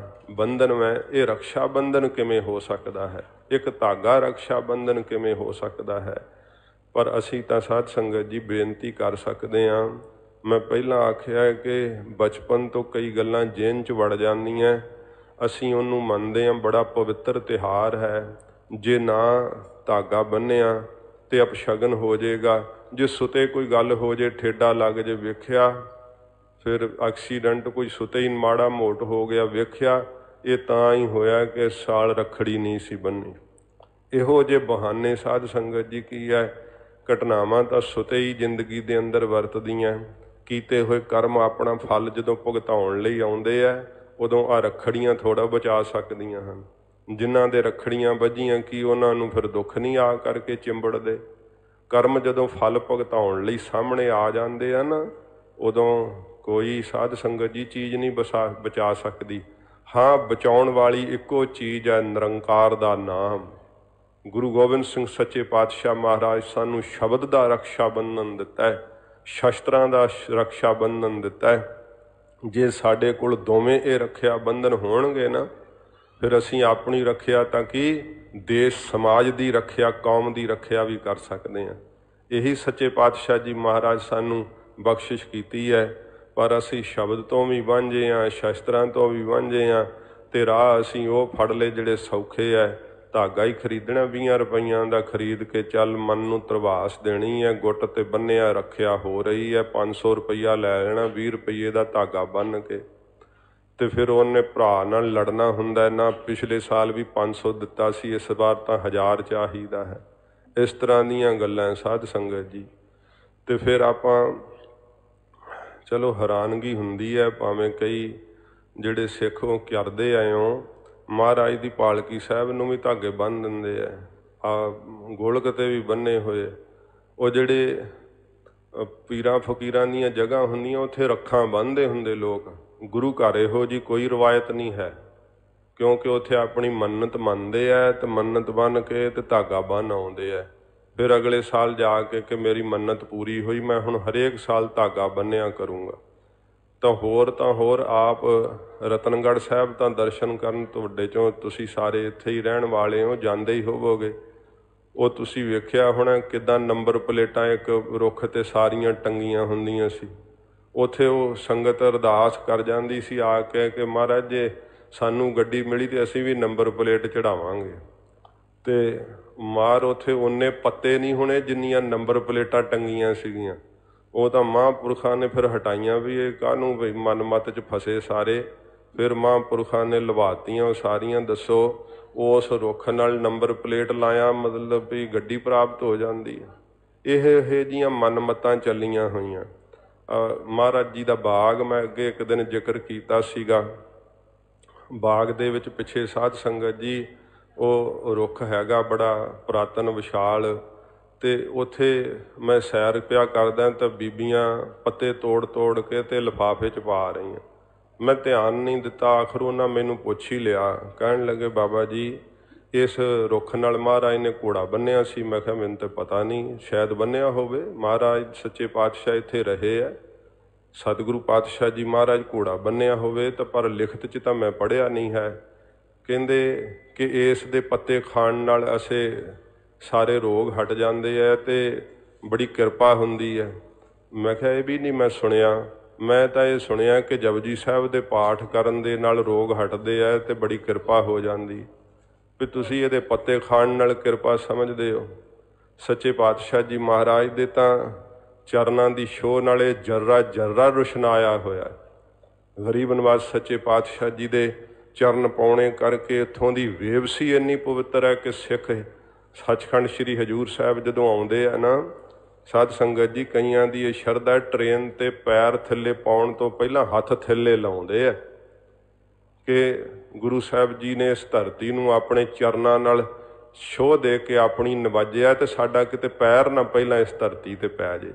बंधन है ये रक्षा बंधन किवें हो सकता है, एक धागा रक्षा बंधन किवें हो सकता है। पर असी तां साध संगत जी बेनती कर सकते हाँ। मैं पहला आख्या कि बचपन तो कई गल्लां जेन च वड़ जांदियां, असी उहनूं मनदे हाँ बड़ा पवित्र तिहार है, जे ना धागा बन्निया तो अपशगन हो जाएगा, जे सुते कोई गल हो जाए ठेडा लग जे वेख्या, फिर एक्सीडेंट कोई सुते ही माड़ा मोट हो गया वेख्या, ये तां ही होया कि साल रखड़ी नहीं सी बन्नी। इहो जे बहाने साध संगत जी की है, घटनावां तां सुते ही जिंदगी दे अंदर वरतदियां, कीते हुए कर्म अपना फल जदों भुगताउण लई आउंदे आ उदों आ रखड़ियां थोड़ा बचा सकदियां हन। जिन्हां दे रखड़ियां वजीआं की उन्हां नूं फिर दुख नहीं आ करके चिंबड़दे। कर्म जदों फल भुगताउण लई सामने आ जांदे आ ना, उदों कोई साध संगत जी चीज़ नहीं बचा सकदी। हाँ, बचाउण वाली इक्को चीज़ है निरंकार दा नाम। गुरु गोबिंद सिंह सच्चे पातशाह महाराज सानू शब्द दा रक्षा बंधन दिता है, शस्त्रां दा रक्षा बंधन दिता है। जे साडे कोल दोवें ये रखिया बंधन होणगे ना, फिर असीं अपनी रखिया तां कि देश समाज की रखिया कौम की रखिया भी कर सकते हैं। यही सच्चे पातशाह जी महाराज सानू बख्शिश कीती है। पर असी शब्द तो भी वांझे हाँ, शस्त्रां तो भी वांझे हाँ, ते राह असीं वो फड़ ले जिहड़े सौखे है। धागा ही खरीदना 20 रुपइयां का खरीद के चल मन नूं तरवास देनी है, गुट ते बन्निया रखिया हो रही है, 500 रुपया लै लेना 20 रुपये का धागा बन के, तो फिर उन्हें भरा नाल लड़ना हुंदा ना। पिछले साल भी 500 दिता सी, इस बार तो 1000 चाहिदा है। इस तरह दीयां गल्लां साध संगत जी। तो फिर आपां चलो हैरानगी हुंदी है, भावें कई जिहड़े सिख करदे आए हो, महाराज की पालकी साहब नूं भी धागे बन दिंदे है, गोलक ते भी बन्ने हुए। वो जिहड़े पीरां फकीरां दीयां जगह हुंदियां उत्थे रखां बन्नदे हुंदे लोग। गुरु घर इहो जी कोई रवायत नहीं है, क्योंकि उत्थे अपनी मन्नत मनते हैं तो मन्नत बन के तो धागा बन आउंदे है। फिर अगले साल जाके कि मेरी मन्नत पूरी हुई, मैं हुण हरेक साल धागा बन्निया करूँगा। तो होर आप रतनगढ़ साहब तो दर्शन करन तुहाडे चों तुसीं सारे इत्थे ही रहण वाले हो, जांदे ही होवोगे। वो तुसीं वेख्या होना किदां नंबर प्लेटां एक रुख ते सारियां टंगियां हुंदियां सी। उत्थे वो संगत अरदास कर जांदी सी आके कि महाराज जे सानू गड्डी मिली तो असीं भी नंबर प्लेट चढ़ावांगे। ते मार उत्थे उन्ने पत्ते नहीं होने जिन्नियां नंबर प्लेटां टंगियां सीगियां। वो तो महापुरखा ने फिर हटाइयां भी, ये कानू भी मन मत च फसे सारे। फिर महापुरखा ने लवातियां सारियां। दसो उस रुख नाल नंबर प्लेट लाया मतलब भी गड्डी प्राप्त हो जाती है। यह जियां मन मतां चलियां हुईयां। महाराज जी का बाग मैं अगे एक दिन जिक्र किया सीगा। बाग दे विच पिछे साध संगत जी वो रुख हैगा बड़ा पुरातन विशाल, ते उत्थे मैं सैर पिया करदा तो बीबियां पत्ते तोड़ तोड़ के ते लिफाफे च पा रही। मैं ध्यान नहीं दिता, आखिर उन्हें मैनू पुछ ही लिया। कहन लगे बाबा जी इस रुख नाल महाराज ने घोड़ा बन्निया सी। मैं कहा मैनू तो पता नहीं, शायद बन्निया होवे। महाराज सच्चे पातशाह इत्थे रहे है, सतगुरु पातशाह जी महाराज घोड़ा बन्निया होवे तो पर लिखत च तो मैं पढ़िया नहीं है। कहंदे कि इस दे पत्ते खाण नाल असे सारे रोग हट जाते हैं तो बड़ी कृपा हुंदी है। मैं कहा यह भी नहीं मैं सुनिया, मैं तो ये सुनिया कि जपजी साहब के पाठ करन दे नाल रोग हटते हैं तो बड़ी कृपा हो जाती। भी तुसीं इहदे पत्ते खाण नाल कृपा समझदे हो। सच्चे पातशाह जी महाराज दे तां चरनां दी शोह नाले जर्रा जर्रा रुशनाया होया। गरीब नवाज सच्चे पातशाह जी दे चरण पाउणे करके इत्थों दी वेबसी इन्नी पवित्र है कि सिख सचखंड श्री हजूर साहब जदों आउंदे आ ना, साध संगत जी कईयां दी ये शरधा ट्रेन ते पैर थल्ले पाउण तो पहलां हथ थल्ले लाउंदे आ कि गुरु साहब जी ने इस धरती नूं अपने चरनां नाल छोह दे के अपनी नवाजिया, तो साडा किते पैर ना पहलां इस धरती ते पै जे।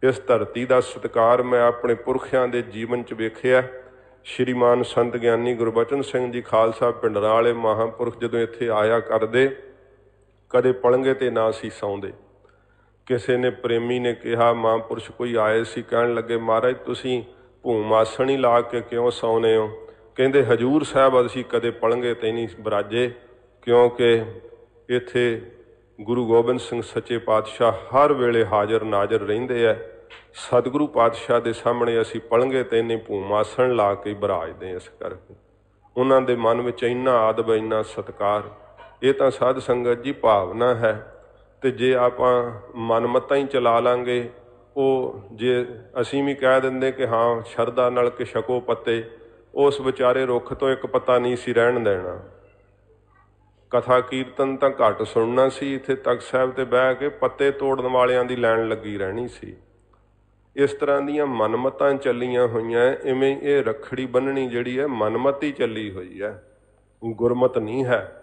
इस धरती का सत्कार मैं अपने पुरखियां दे जीवन च वेखिया। श्रीमान संत ज्ञानी गुरबचन सिंह जी खालसा पिंडरां वाले महापुरख जदों इत्थे आया करदे, कदे पलंगे ते ना सी सौंदे। ਕਿਸੇ ਨੇ ਪ੍ਰੇਮੀ ਨੇ ਕਿਹਾ, ਮਹਾਂਪੁਰਸ਼ ਕੋਈ ਆਏ ਸੀ, ਕਹਿਣ ਲੱਗੇ ਮਹਾਰਾਜ ਤੁਸੀਂ ਭੂਮ ਆਸਣ ਹੀ ਲਾ ਕੇ ਕਿਉਂ ਸੌਂਦੇ ਹੋ? ਕਹਿੰਦੇ ਹਜੂਰ ਸਾਹਿਬ ਅਸੀਂ ਕਦੇ ਪਲੰਘੇ ਤੇ ਨਹੀਂ ਬਰਾਜੇ, ਕਿਉਂਕਿ ਇੱਥੇ ਗੁਰੂ ਗੋਬਿੰਦ ਸਿੰਘ ਸੱਚੇ ਪਾਤਸ਼ਾਹ ਹਰ ਵੇਲੇ ਹਾਜ਼ਰ ਨਾਜ਼ਰ ਰਹਿੰਦੇ ਹੈ। ਸਤਿਗੁਰੂ ਪਾਤਸ਼ਾਹ ਦੇ ਸਾਹਮਣੇ ਅਸੀਂ ਪਲੰਘੇ ਤੇ ਨਹੀਂ ਭੂਮ ਆਸਣ ਲਾ ਕੇ ਬਰਾਜਦੇ। ਇਸ ਕਰਕੇ ਉਹਨਾਂ ਦੇ ਮਨ ਵਿੱਚ ਇੰਨਾ ਆਦਬ, ਇੰਨਾ ਸਤਿਕਾਰ। ਇਹ ਤਾਂ ਸਾਧ ਸੰਗਤ ਜੀ ਭਾਵਨਾ ਹੈ। ਤੇ ਜੇ ਆਪਾਂ ਮਨਮਤਾਂ ਹੀ ਚਲਾ ਲਾਂਗੇ, ਉਹ ਜੇ ਅਸੀਂ ਵੀ ਕਹਿ ਦਿੰਦੇ ਕਿ ਹਾਂ ਸ਼ਰਧਾ ਨਾਲ ਕਿ ਛਕੋ ਪੱਤੇ, ਉਸ ਵਿਚਾਰੇ ਰੁੱਖ ਤੋਂ ਇੱਕ ਪੱਤਾ ਨਹੀਂ ਸੀ ਰਹਿਣ ਦੇਣਾ। ਕਥਾ ਕੀਰਤਨ ਤਾਂ ਘੱਟ ਸੁਣਨਾ ਸੀ, ਇੱਥੇ ਤਖਤ ਸਾਹਿਬ ਤੇ ਬਹਿ ਕੇ ਪੱਤੇ ਤੋੜਨ ਵਾਲਿਆਂ ਦੀ ਲਾਈਨ ਲੱਗੀ ਰਹਿਣੀ ਸੀ। ਇਸ ਤਰ੍ਹਾਂ ਦੀਆਂ ਮਨਮਤਾਂ ਚੱਲੀਆਂ ਹੋਈਆਂ। ਇਵੇਂ ਇਹ ਰੱਖੜੀ ਬੰਨ੍ਹਣੀ ਜਿਹੜੀ ਹੈ ਮਨਮਤ ਹੀ ਚੱਲੀ ਹੋਈ ਹੈ, ਗੁਰਮਤ ਨਹੀਂ ਹੈ।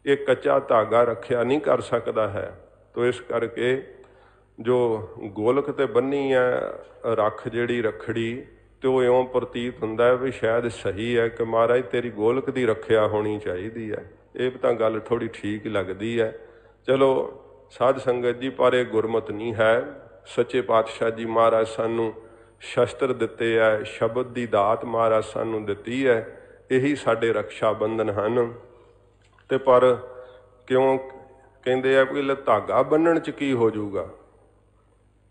ਇਹ ਕੱਚਾ ਧਾਗਾ ਰੱਖਿਆ ਨਹੀਂ ਕਰ ਸਕਦਾ ਹੈ। ਤੋ ਇਸ ਕਰਕੇ ਜੋ ਗੋਲਕ ਤੇ ਬੰਨੀ ਹੈ ਰੱਖ ਜਿਹੜੀ ਰੱਖੜੀ, ਤੇ ਉਹ ਇਉਂ ਪ੍ਰਤੀਤ ਹੁੰਦਾ ਹੈ ਵੀ ਸ਼ਾਇਦ ਸਹੀ ਹੈ ਕਿ ਮਹਾਰਾਜ ਤੇਰੀ ਗੋਲਕ ਦੀ ਰੱਖਿਆ ਹੋਣੀ ਚਾਹੀਦੀ ਹੈ। ਇਹ ਤਾਂ ਗੱਲ ਥੋੜ੍ਹੀ ਠੀਕ ਲੱਗਦੀ ਹੈ। ਚਲੋ ਸਾਧ ਸੰਗਤ ਜੀ, ਪਰ ਇਹ ਗੁਰਮਤ ਨਹੀਂ ਹੈ। ਸੱਚੇ ਪਾਤਸ਼ਾਹ ਜੀ ਮਹਾਰਾਜ ਸਾਨੂੰ ਸ਼ਸਤਰ ਦਿੱਤੇ ਹੈ, ਸ਼ਬਦ ਦੀ ਦਾਤ ਮਹਾਰਾਜ ਸਾਨੂੰ ਦਿੱਤੀ ਹੈ, ਇਹੀ ਸਾਡੇ ਰਕਸ਼ਾ ਬੰਧਨ ਹਨ। ਤੇ ਪਰ ਕਿਉਂ ਕਹਿੰਦੇ ਆ ਵੀ ਧਾਗਾ ਬੰਨਣ 'ਚ ਕੀ ਹੋ ਜਾਊਗਾ?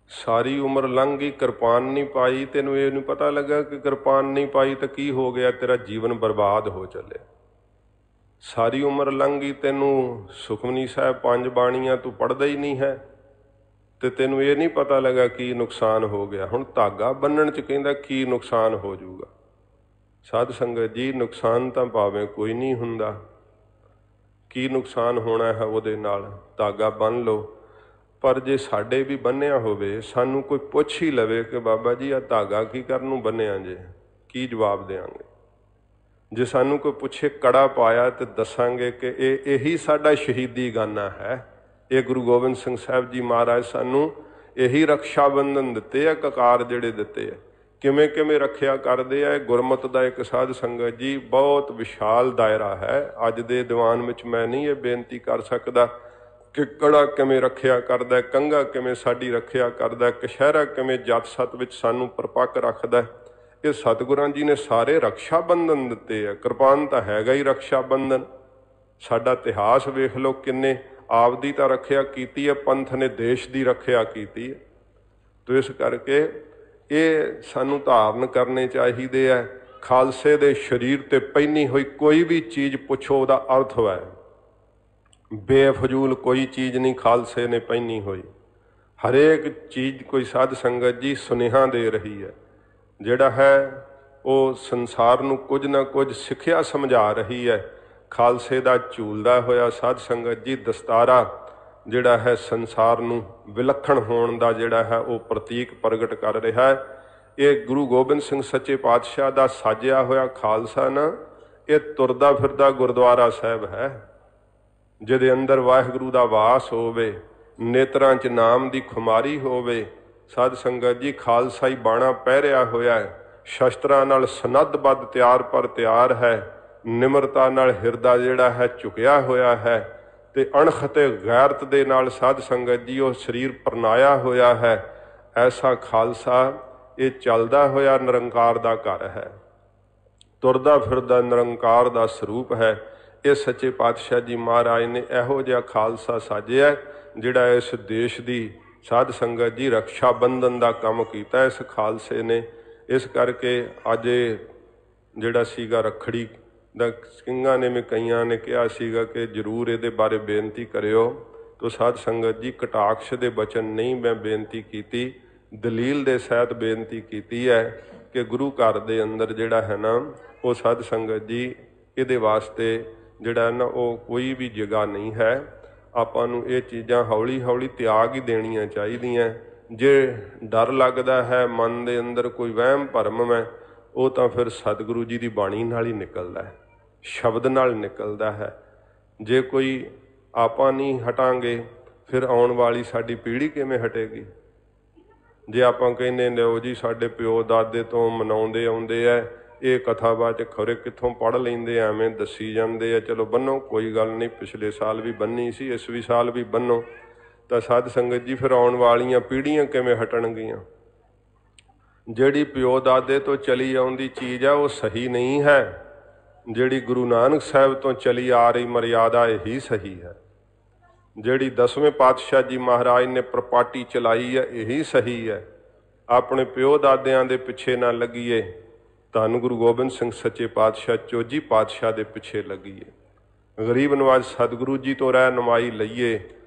ਸਾਰੀ ਉਮਰ ਲੰਘ ਗਈ, ਕਿਰਪਾਨ ਨਹੀਂ ਪਾਈ, ਤੈਨੂੰ ਇਹ ਨਹੀਂ ਪਤਾ ਲੱਗਾ ਕਿ ਕਿਰਪਾਨ ਨਹੀਂ ਪਾਈ ਤਾਂ ਕੀ ਹੋ ਗਿਆ? ਤੇਰਾ ਜੀਵਨ ਬਰਬਾਦ ਹੋ ਚੱਲਿਆ। ਸਾਰੀ ਉਮਰ ਲੰਘ ਗਈ, ਤੈਨੂੰ ਸੁਖਮਨੀ ਸਾਹਿਬ 5 ਬਾਣੀਆਂ ਤੂੰ ਪੜ੍ਹਦਾ ਹੀ ਨਹੀਂ ਹੈ, ਤੇ ਤੈਨੂੰ ਇਹ ਨਹੀਂ ਪਤਾ ਲੱਗਾ ਕੀ ਨੁਕਸਾਨ ਹੋ ਗਿਆ। ਹੁਣ ਧਾਗਾ ਬੰਨਣ 'ਚ ਕਹਿੰਦਾ ਕੀ ਨੁਕਸਾਨ ਹੋ ਜਾਊਗਾ? ਸਾਧ ਸੰਗਤ ਜੀ, ਨੁਕਸਾਨ ਤਾਂ ਭਾਵੇਂ ਕੋਈ ਨਹੀਂ ਹੁੰਦਾ। ਕੀ ਨੁਕਸਾਨ ਹੋਣਾ ਹੈ ਉਹਦੇ ਨਾਲ? ਧਾਗਾ ਬੰਨ੍ਹ ਲਓ। ਪਰ ਜੇ ਸਾਡੇ ਵੀ ਬੰਨ੍ਹਿਆ ਹੋਵੇ, ਸਾਨੂੰ ਕੋਈ ਪੁੱਛ ਹੀ ਲਵੇ ਕਿ ਬਾਬਾ ਜੀ ਆਹ ਧਾਗਾ ਕੀ ਕਰਨ ਨੂੰ ਬੰਨ੍ਹਿਆ ਜੇ, ਕੀ ਜਵਾਬ ਦਿਆਂਗੇ? ਜੇ ਸਾਨੂੰ ਕੋਈ ਪੁੱਛੇ ਕੜਾ ਪਾਇਆ ਤੇ ਦੱਸਾਂਗੇ ਕਿ ਇਹੀ ਸਾਡਾ ਸ਼ਹੀਦੀ ਗਾਨਾ ਹੈ। ਇਹ ਗੁਰੂ ਗੋਬਿੰਦ ਸਿੰਘ ਸਾਹਿਬ ਜੀ ਮਹਾਰਾਜ ਸਾਨੂੰ ਇਹੀ ਰਕਸ਼ਾ ਬੰਧਨ ਦਿੱਤੇ ਆ, ਕਕਾਰ ਜਿਹੜੇ ਦਿੱਤੇ ਆ। ਕਿਵੇਂ ਕਿਵੇਂ ਰੱਖਿਆ ਕਰਦੇ ਆ। ਗੁਰਮਤ ਦਾ ਇੱਕ ਸਾਧ ਸੰਗਤ ਜੀ ਬਹੁਤ ਵਿਸ਼ਾਲ ਦਾਇਰਾ ਹੈ। ਅੱਜ ਦੇ ਦੀਵਾਨ ਵਿੱਚ ਮੈਂ ਨਹੀਂ ਇਹ ਬੇਨਤੀ ਕਰ ਸਕਦਾ ਕਿ ਕੜਾ ਕਿਵੇਂ ਰੱਖਿਆ ਕਰਦਾ, ਕੰਘਾ ਕਿਵੇਂ ਸਾਡੀ ਰੱਖਿਆ ਕਰਦਾ, ਕਛਹਿਰਾ ਕਿਵੇਂ ਜੱਤ ਸੱਤ ਵਿੱਚ ਸਾਨੂੰ ਪਰਪੱਕ ਰੱਖਦਾ। ਇਹ ਸਤਿਗੁਰਾਂ ਜੀ ਨੇ ਸਾਰੇ ਰਕਸ਼ਾ ਬੰਧਨ ਦਿੱਤੇ ਆ। ਕਿਰਪਾਨ ਤਾਂ ਹੈਗਾ ਹੀ ਰਕਸ਼ਾ ਬੰਧਨ। ਸਾਡਾ ਇਤਿਹਾਸ ਵੇਖ ਲਓ, ਕਿੰਨੇ ਆਪਦੀ ਤਾਂ ਰੱਖਿਆ ਕੀਤੀ ਹੈ, ਪੰਥ ਨੇ ਦੇਸ਼ ਦੀ ਰੱਖਿਆ ਕੀਤੀ ਹੈ। ਤੋ ਇਸ ਕਰਕੇ ਇਹ ਸਾਨੂੰ ਧਾਰਨ ਕਰਨੇ ਚਾਹੀਦੇ ਹੈ। ਖਾਲਸੇ ਦੇ ਸਰੀਰ ਤੇ ਪਹਿਨੀ ਹੋਈ ਕੋਈ ਵੀ ਚੀਜ਼ ਪੁੱਛੋ ਉਹਦਾ ਅਰਥ ਹੈ। ਬੇਫਜ਼ੂਲ ਕੋਈ ਚੀਜ਼ ਨਹੀਂ ਖਾਲਸੇ ਨੇ ਪਹਿਨੀ ਹੋਈ। ਹਰੇਕ ਚੀਜ਼ ਕੋਈ ਸਾਧ ਸੰਗਤ ਜੀ ਸੁਨੇਹਾ ਦੇ ਰਹੀ ਹੈ, ਜਿਹੜਾ ਹੈ ਉਹ ਸੰਸਾਰ ਨੂੰ ਕੁਝ ਨਾ ਕੁਝ ਸਿੱਖਿਆ ਸਮਝਾ ਰਹੀ ਹੈ। ਖਾਲਸੇ ਦਾ ਝੂਲਦਾ ਹੋਇਆ ਸਾਧ ਸੰਗਤ ਜੀ ਦਸਤਾਰਾ ਜਿਹੜਾ ਹੈ ਸੰਸਾਰ ਨੂੰ ਵਿਲੱਖਣ ਹੋਣ ਦਾ ਜਿਹੜਾ ਹੈ ਉਹ ਪ੍ਰਤੀਕ ਪ੍ਰਗਟ ਕਰ ਰਿਹਾ ਹੈ। ਇਹ ਗੁਰੂ ਗੋਬਿੰਦ ਸਿੰਘ ਸੱਚੇ ਪਾਤਸ਼ਾਹ ਦਾ ਸਾਜਿਆ ਹੋਇਆ ਖਾਲਸਾ ਨਾ, ਇਹ ਤੁਰਦਾ ਫਿਰਦਾ ਗੁਰਦੁਆਰਾ ਸਾਹਿਬ ਹੈ, ਜਿਹਦੇ ਅੰਦਰ ਵਾਹਿਗੁਰੂ ਦਾ ਵਾਸ ਹੋਵੇ, ਨੇਤਰਾਂ 'ਚ ਨਾਮ ਦੀ ਖੁਮਾਰੀ ਹੋਵੇ। ਸਾਧ ਸੰਗਤ ਜੀ ਖਾਲਸਾ ਹੀ ਬਾਣਾ ਪਹਿਰਿਆ ਹੋਇਆ ਹੈ, ਸ਼ਸਤਰਾਂ ਨਾਲ ਸਨੱਧਬੱਧ ਤਿਆਰ ਪਰ ਤਿਆਰ ਹੈ, ਨਿਮਰਤਾ ਨਾਲ ਹਿਰਦਾ ਜਿਹੜਾ ਹੈ ਝੁਕਿਆ ਹੋਇਆ ਹੈ, ਤੇ ਅਣਖ ਤੇ ਗੈਰਤ ਦੇ ਨਾਲ ਸਾਧ ਸੰਗਤ ਜੀ ਉਹ ਸਰੀਰ ਪਰਨਾਇਆ ਹੋਇਆ ਹੈ। ਐਸਾ ਖਾਲਸਾ ਇਹ ਚੱਲਦਾ ਹੋਇਆ ਨਿਰੰਕਾਰ ਦਾ ਘਰ ਹੈ, ਤੁਰਦਾ ਫਿਰਦਾ ਨਿਰੰਕਾਰ ਦਾ ਸਰੂਪ ਹੈ। ਇਹ ਸੱਚੇ ਪਾਤਸ਼ਾਹ ਜੀ ਮਹਾਰਾਜ ਨੇ ਇਹੋ ਜਿਹਾ ਖਾਲਸਾ ਸਾਜਿਆ ਜਿਹੜਾ ਇਸ ਦੇਸ਼ ਦੀ ਸਾਧ ਸੰਗਤ ਜੀ ਰਕਸ਼ਾ ਬੰਧਨ ਦਾ ਕੰਮ ਕੀਤਾ ਇਸ ਖਾਲਸੇ ਨੇ। ਇਸ ਕਰਕੇ ਅੱਜ ਜਿਹੜਾ ਸੀਗਾ ਰੱਖੜੀ ਦਾ ਸਿੰਘਾਂ ਨੇ ਵੀ ਕਈਆਂ ਨੇ ਕਿਹਾ ਸੀਗਾ ਕਿ ਜ਼ਰੂਰ ਇਹਦੇ ਬਾਰੇ ਬੇਨਤੀ ਕਰਿਓ। ਤੋ ਸਾਧ ਸੰਗਤ ਜੀ ਕਟਾਕਸ਼ ਦੇ ਬਚਨ ਨਹੀਂ ਮੈਂ ਬੇਨਤੀ ਕੀਤੀ, ਦਲੀਲ ਦੇ ਸਹਿਤ ਬੇਨਤੀ ਕੀਤੀ ਹੈ ਕਿ ਗੁਰੂ ਘਰ ਦੇ ਅੰਦਰ ਜਿਹੜਾ ਹੈ ਨਾ ਉਹ ਸਾਧ ਸੰਗਤ ਜੀ ਇਹਦੇ ਵਾਸਤੇ ਜਿਹੜਾ ਨਾ ਉਹ ਕੋਈ ਵੀ ਜਗ੍ਹਾ ਨਹੀਂ ਹੈ। ਆਪਾਂ ਨੂੰ ਇਹ ਚੀਜ਼ਾਂ ਹੌਲੀ ਹੌਲੀ ਤਿਆਗ ਹੀ ਦੇਣੀਆਂ ਚਾਹੀਦੀਆਂ। ਜੇ ਡਰ ਲੱਗਦਾ ਹੈ ਮਨ ਦੇ ਅੰਦਰ, ਕੋਈ ਵਹਿਮ ਭਰਮ ਹੈ, ਉਹ ਤਾਂ ਫਿਰ ਸਤਿਗੁਰੂ ਜੀ ਦੀ ਬਾਣੀ ਨਾਲ ਹੀ ਨਿਕਲਦਾ ਹੈ, ਸ਼ਬਦ ਨਾਲ ਨਿਕਲਦਾ ਹੈ। ਜੇ ਕੋਈ ਆਪਾਂ ਨਹੀਂ ਹਟਾਂਗੇ ਫਿਰ ਆਉਣ ਵਾਲੀ ਸਾਡੀ ਪੀੜ੍ਹੀ ਕਿਵੇਂ ਹਟੇਗੀ? ਜੇ ਆਪਾਂ ਕਹਿੰਦੇ ਲਿਓ ਜੀ ਸਾਡੇ ਪਿਓ ਦਾਦੇ ਤੋਂ ਮਨਾਉਂਦੇ ਆਉਂਦੇ ਆ, ਇਹ ਕਥਾ ਬਾਅਦ ਖਰੇ ਕਿੱਥੋਂ ਪੜ੍ਹ ਲੈਂਦੇ, ਐਵੇਂ ਦੱਸੀ ਜਾਂਦੇ ਆ, ਚਲੋ ਬੰਨੋ ਕੋਈ ਗੱਲ ਨਹੀਂ, ਪਿਛਲੇ ਸਾਲ ਵੀ ਬੰਨੀ ਸੀ, ਇਸ ਵੀ ਸਾਲ ਵੀ ਬੰਨੋ। ਤਾਂ ਸਾਧ ਸੰਗਤ ਜੀ ਫਿਰ ਆਉਣ ਵਾਲੀਆਂ ਪੀੜ੍ਹੀਆਂ ਕਿਵੇਂ ਹਟਣਗੀਆਂ। ਜਿਹੜੀ ਪਿਓ ਦਾਦੇ ਤੋਂ ਚਲੀ ਆਉਂਦੀ ਚੀਜ਼ ਹੈ ਉਹ ਸਹੀ ਨਹੀਂ ਹੈ, ਜਿਹੜੀ ਗੁਰੂ ਨਾਨਕ ਸਾਹਿਬ ਤੋਂ ਚਲੀ ਆ ਰਹੀ ਮਰਿਆਦਾ ਇਹੀ ਸਹੀ ਹੈ। ਜਿਹੜੀ 10ਵੇਂ ਪਾਤਸ਼ਾਹ ਜੀ ਮਹਾਰਾਜ ਨੇ ਪ੍ਰਪਾਟੀ ਚਲਾਈ ਹੈ ਇਹੀ ਸਹੀ ਹੈ। ਆਪਣੇ ਪਿਓ ਦਾਦਿਆਂ ਦੇ ਪਿੱਛੇ ਨਾ ਲੱਗੀਏ, ਧੰਨ ਗੁਰੂ ਗੋਬਿੰਦ ਸਿੰਘ ਸੱਚੇ ਪਾਤਸ਼ਾਹ ਚੋਜੀ ਪਾਤਸ਼ਾਹ ਦੇ ਪਿੱਛੇ ਲੱਗੀਏ। ਗਰੀਬ ਨਵਾਜ਼ ਸਤਿਗੁਰੂ ਜੀ ਤੋਂ ਰਹਿਨੁਮਾਈ ਲਈਏ,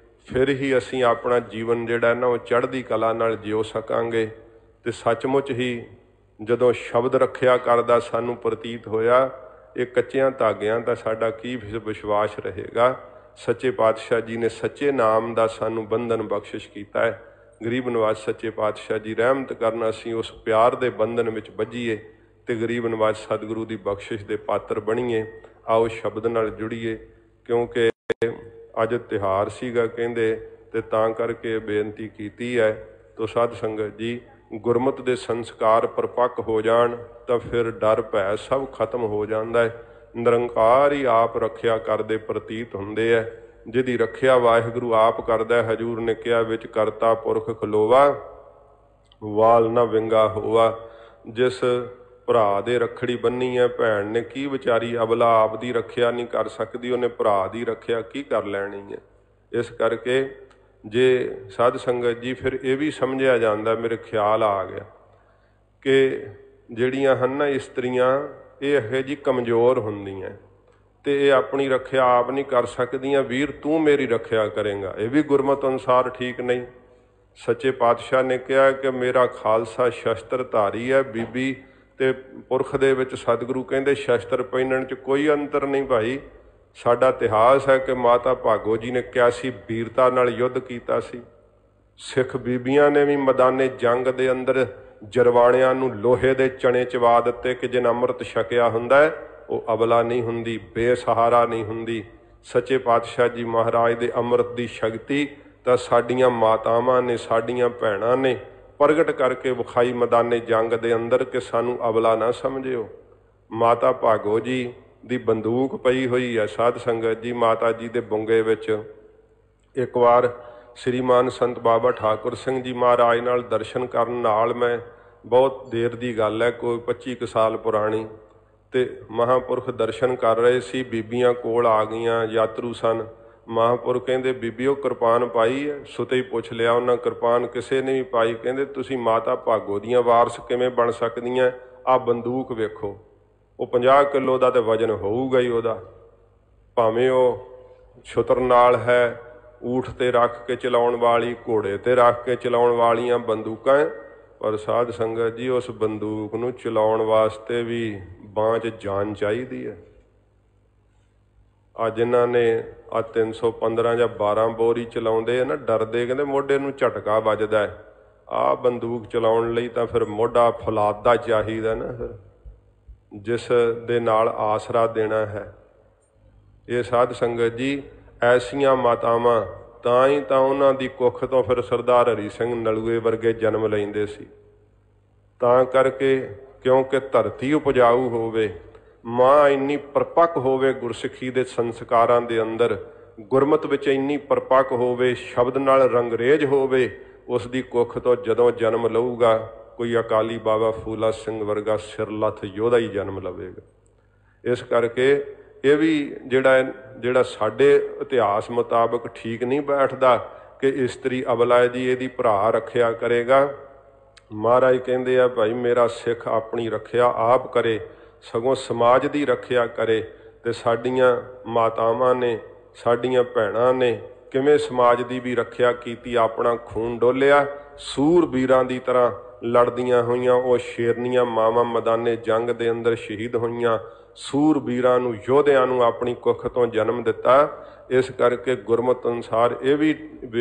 ਫਿਰ ਹੀ ਅਸੀਂ ਆਪਣਾ ਜੀਵਨ ਜਿਹੜਾ ਨਾ ਉਹ ਚੜ੍ਹਦੀ ਕਲਾ ਨਾਲ ਜਿਉ ਸਕਾਂਗੇ। ਤੇ ਸੱਚਮੁੱਚ ਹੀ ਜਦੋਂ ਸ਼ਬਦ ਰੱਖਿਆ ਕਰਦਾ ਸਾਨੂੰ ਪ੍ਰਤੀਤ ਹੋਇਆ, ਇਹ ਕੱਚਿਆਂ ਧਾਗਿਆਂ ਦਾ ਸਾਡਾ ਕੀ ਵਿਸ਼ਵਾਸ ਰਹੇਗਾ। ਸੱਚੇ ਪਾਤਸ਼ਾਹ ਜੀ ਨੇ ਸੱਚੇ ਨਾਮ ਦਾ ਸਾਨੂੰ ਬੰਧਨ ਬਖਸ਼ਿਸ਼ ਕੀਤਾ ਹੈ। ਗਰੀਬ ਨਵਾਜ਼ ਸੱਚੇ ਪਾਤਸ਼ਾਹ ਜੀ ਰਹਿਮਤ ਕਰਨ ਅਸੀਂ ਉਸ ਪਿਆਰ ਦੇ ਬੰਧਨ ਵਿੱਚ ਬੱਝੀਏ ਤੇ ਗਰੀਬ ਨਵਾਜ਼ ਸਤਿਗੁਰੂ ਦੀ ਬਖਸ਼ਿਸ਼ ਦੇ ਪਾਤਰ ਬਣੀਏ। ਆਓ ਸ਼ਬਦ ਨਾਲ ਜੁੜੀਏ, ਕਿਉਂਕਿ ਅੱਜ ਤਿਉਹਾਰ ਸੀਗਾ ਕਹਿੰਦੇ, ਤੇ ਤਾਂ ਕਰਕੇ ਬੇਨਤੀ ਕੀਤੀ ਹੈ। ਤੋ ਸਾਧ ਸੰਗਤ ਜੀ, ਗੁਰਮਤਿ ਦੇ ਸੰਸਕਾਰ ਪਰਪੱਕ ਹੋ ਜਾਣ ਤਾਂ ਫਿਰ ਡਰ ਭੈ ਸਭ ਖਤਮ ਹੋ ਜਾਂਦਾ ਹੈ। ਨਿਰੰਕਾਰ ਹੀ ਆਪ ਰੱਖਿਆ ਕਰਦੇ ਪ੍ਰਤੀਤ ਹੁੰਦੇ ਹੈ। ਜਿਹਦੀ ਰੱਖਿਆ ਵਾਹਿਗੁਰੂ ਆਪ ਕਰਦਾ। ਹਜੂਰ ਨੇ ਕਿਹਾ ਵਿੱਚ ਕਰਤਾ ਪੁਰਖ ਖਲੋਵਾ, ਵਾਲ ਨਾ ਵਿੰਗਾ ਹੋਵਾ। ਜਿਸ ਭਰਾ ਦੇ ਰੱਖੜੀ ਬੰਨੀ ਹੈ, ਭੈਣ ਨੇ ਕੀ ਵਿਚਾਰੀ ਅਬਲਾ ਆਪ ਦੀ ਰੱਖਿਆ ਨਹੀਂ ਕਰ ਸਕਦੀ, ਉਹਨੇ ਭਰਾ ਦੀ ਰੱਖਿਆ ਕੀ ਕਰ ਲੈਣੀ ਹੈ। ਇਸ ਕਰਕੇ ਜੇ ਸਾਧ ਸੰਗਤ ਜੀ ਫਿਰ ਇਹ ਵੀ ਸਮਝਿਆ ਜਾਂਦਾ, ਮੇਰੇ ਖਿਆਲ ਆ ਗਿਆ ਕਿ ਜਿਹੜੀਆਂ ਹਨ ਨਾ ਇਸਤਰੀਆਂ, ਇਹ ਇਹੋ ਜਿਹੀ ਕਮਜ਼ੋਰ ਹੁੰਦੀਆਂ ਤੇ ਇਹ ਆਪਣੀ ਰੱਖਿਆ ਆਪ ਨਹੀਂ ਕਰ ਸਕਦੀਆਂ। ਵੀਰ ਤੂੰ ਮੇਰੀ ਰੱਖਿਆ ਕਰੇਂਗਾ, ਇਹ ਵੀ ਗੁਰਮਤਿ ਅਨੁਸਾਰ ਠੀਕ ਨਹੀਂ। ਸੱਚੇ ਪਾਤਸ਼ਾਹ ਨੇ ਕਿਹਾ ਕਿ ਮੇਰਾ ਖਾਲਸਾ ਸ਼ਸਤਰ ਧਾਰੀ ਹੈ। ਬੀਬੀ ਤੇ ਪੁਰਖ ਦੇ ਵਿੱਚ ਸਤਿਗੁਰੂ ਕਹਿੰਦੇ ਸ਼ਸਤਰ ਪਹਿਨਣ 'ਚ ਕੋਈ ਅੰਤਰ ਨਹੀਂ ਭਾਈ। ਸਾਡਾ ਇਤਿਹਾਸ ਹੈ ਕਿ ਮਾਤਾ ਭਾਗੋ ਜੀ ਨੇ 81 ਵੀਰਤਾ ਨਾਲ ਯੁੱਧ ਕੀਤਾ ਸੀ। ਸਿੱਖ ਬੀਬੀਆਂ ਨੇ ਵੀ ਮੈਦਾਨੇ ਜੰਗ ਦੇ ਅੰਦਰ ਜਰਵਾਣਿਆਂ ਨੂੰ ਲੋਹੇ ਦੇ ਚਣੇ ਚਵਾ ਦਿੱਤੇ ਕਿ ਜਿਨ ਅੰਮ੍ਰਿਤ ਛਕਿਆ ਹੁੰਦਾ ਹੈ ਉਹ ਅਬਲਾ ਨਹੀਂ ਹੁੰਦੀ, ਬੇਸਹਾਰਾ ਨਹੀਂ ਹੁੰਦੀ। ਸੱਚੇ ਪਾਤਸ਼ਾਹ ਜੀ ਮਹਾਰਾਜ ਦੇ ਅੰਮ੍ਰਿਤ ਦੀ ਸ਼ਕਤੀ ਤਾਂ ਸਾਡੀਆਂ ਮਾਤਾਵਾਂ ਨੇ, ਸਾਡੀਆਂ ਭੈਣਾਂ ਨੇ ਪ੍ਰਗਟ ਕਰਕੇ ਵਿਖਾਈ ਮੈਦਾਨੇ ਜੰਗ ਦੇ ਅੰਦਰ ਕਿ ਸਾਨੂੰ ਅਬਲਾ ਨਾ ਸਮਝਿਓ। ਮਾਤਾ ਭਾਗੋ ਜੀ ਦੀ ਬੰਦੂਕ ਪਈ ਹੋਈ ਹੈ ਸਾਧ ਸੰਗਤ ਜੀ ਮਾਤਾ ਜੀ ਦੇ ਬੁੰਗੇ ਵਿੱਚ। ਇੱਕ ਵਾਰ ਸ਼੍ਰੀਮਾਨ ਸੰਤ ਬਾਬਾ ਠਾਕੁਰ ਸਿੰਘ ਜੀ ਮਹਾਰਾਜ ਨਾਲ ਦਰਸ਼ਨ ਕਰਨ ਨਾਲ, ਮੈਂ ਬਹੁਤ ਦੇਰ ਦੀ ਗੱਲ ਹੈ, ਕੋਈ 25 ਕੁ ਸਾਲ ਪੁਰਾਣੀ, ਤੇ ਮਹਾਂਪੁਰਖ ਦਰਸ਼ਨ ਕਰ ਰਹੇ ਸੀ। ਬੀਬੀਆਂ ਕੋਲ ਆ ਗਈਆਂ, ਯਾਤਰੂ ਸਨ। ਮਹਾਂਪੁਰਖ ਕਹਿੰਦੇ ਬੀਬੀ ਉਹ ਕਿਰਪਾਨ ਪਾਈ ਹੈ? ਸੁਤੇ ਹੀ ਪੁੱਛ ਲਿਆ ਉਹਨਾਂ, ਕਿਰਪਾਨ ਕਿਸੇ ਨੇ ਵੀ ਪਾਈ। ਕਹਿੰਦੇ ਤੁਸੀਂ ਮਾਤਾ ਭਾਗੋ ਦੀਆਂ ਵਾਰਸ ਕਿਵੇਂ ਬਣ ਸਕਦੀਆਂ? ਆਹ ਬੰਦੂਕ ਵੇਖੋ, ਉਹ 50 ਕਿਲੋ ਦਾ ਤੇ ਵਜਨ ਹੋਊਗਾ ਹੀ ਉਹਦਾ, ਭਾਵੇਂ ਉਹ ਛੁਤਰ ਨਾਲ ਹੈ, ਊਠ ਤੇ ਰੱਖ ਕੇ ਚਲਾਉਣ ਵਾਲੀ, ਘੋੜੇ ਤੇ ਰੱਖ ਕੇ ਚਲਾਉਣ ਵਾਲੀਆਂ ਬੰਦੂਕਾਂ। ਪਰ ਸਾਧ ਸੰਗਤ ਜੀ ਉਸ ਬੰਦੂਕ ਨੂੰ ਚਲਾਉਣ ਵਾਸਤੇ ਵੀ ਬਾਂਹ 'ਚ ਜਾਨ ਚਾਹੀਦੀ ਹੈ। ਅੱਜ ਇਹਨਾਂ ਨੇ ਆ 315 ਜਾਂ 12 ਬੋਰ ਹੀ ਚਲਾਉਂਦੇ ਆ ਨਾ, ਡਰਦੇ, ਕਹਿੰਦੇ ਮੋਢੇ ਨੂੰ ਝਟਕਾ ਵੱਜਦਾ ਹੈ। ਆਹ ਬੰਦੂਕ ਚਲਾਉਣ ਲਈ ਤਾਂ ਫਿਰ ਮੋਢਾ ਫੌਲਾਦਾ ਚਾਹੀਦਾ ਨਾ, ਫਿਰ ਜਿਸ ਦੇ ਨਾਲ ਆਸਰਾ ਦੇਣਾ ਹੈ। ਇਹ ਸਾਧ ਸੰਗਤ ਜੀ ਐਸੀਆਂ ਮਾਤਾਵਾਂ, ਤਾਂ ਹੀ ਤਾਂ ਉਹਨਾਂ ਦੀ ਕੁੱਖ ਤੋਂ ਫਿਰ ਸਰਦਾਰ ਹਰੀ ਸਿੰਘ ਨਲੂਏ ਵਰਗੇ ਜਨਮ ਲੈਂਦੇ ਸੀ। ਤਾਂ ਕਰਕੇ ਕਿਉਂਕਿ ਧਰਤੀ ਉਪਜਾਊ ਹੋਵੇ, ਮਾਂ ਇੰਨੀ ਪਰਪੱਕ ਹੋਵੇ ਗੁਰਸਿੱਖੀ ਦੇ ਸੰਸਕਾਰਾਂ ਦੇ ਅੰਦਰ, ਗੁਰਮਤਿ ਵਿੱਚ ਇੰਨੀ ਪਰਪੱਕ ਹੋਵੇ, ਸ਼ਬਦ ਨਾਲ ਰੰਗਰੇਜ਼ ਹੋਵੇ, ਉਸ ਦੀ ਕੁੱਖ ਤੋਂ ਜਦੋਂ ਜਨਮ ਲਊਗਾ ਕੋਈ ਅਕਾਲੀ ਬਾਬਾ ਫੂਲਾ ਸਿੰਘ ਵਰਗਾ ਸਿਰਲੱਥ ਯੋਧਾ ਹੀ ਜਨਮ ਲਵੇਗਾ। ਇਸ ਕਰਕੇ ਇਹ ਵੀ ਜਿਹੜਾ ਸਾਡੇ ਇਤਿਹਾਸ ਮੁਤਾਬਕ ਠੀਕ ਨਹੀਂ ਬੈਠਦਾ ਕਿ ਇਸਤਰੀ ਅਬਲਾ ਜੀ ਇਹਦੀ ਭਰਾ ਰੱਖਿਆ ਕਰੇਗਾ। ਮਹਾਰਾਜ ਕਹਿੰਦੇ ਆ ਭਾਈ ਮੇਰਾ ਸਿੱਖ ਆਪਣੀ ਰੱਖਿਆ ਆਪ ਕਰੇ, ਸਗੋਂ ਸਮਾਜ ਦੀ ਰੱਖਿਆ ਕਰੇ। ਤੇ ਸਾਡੀਆਂ ਮਾਤਾਵਾਂ ਨੇ, ਸਾਡੀਆਂ ਭੈਣਾਂ ਨੇ ਕਿਵੇਂ ਸਮਾਜ ਦੀ ਵੀ ਰੱਖਿਆ ਕੀਤੀ, ਆਪਣਾ ਖੂਨ ਡੋਲਿਆ, ਸੂਰਬੀਰਾਂ ਦੀ ਤਰ੍ਹਾਂ ਲੜਦੀਆਂ ਹੋਈਆਂ ਉਹ ਸ਼ੇਰਨੀਆਂ ਮਾਵਾਂ ਮੈਦਾਨੇ ਜੰਗ ਦੇ ਅੰਦਰ ਸ਼ਹੀਦ ਹੋਈਆਂ। ਸੂਰਬੀਰਾਂ ਨੂੰ, ਯੋਧਿਆਂ ਨੂੰ ਆਪਣੀ ਕੁੱਖ ਤੋਂ ਜਨਮ ਦਿੱਤਾ। ਇਸ ਕਰਕੇ ਗੁਰਮਤਿ ਅਨੁਸਾਰ ਇਹ ਵੀ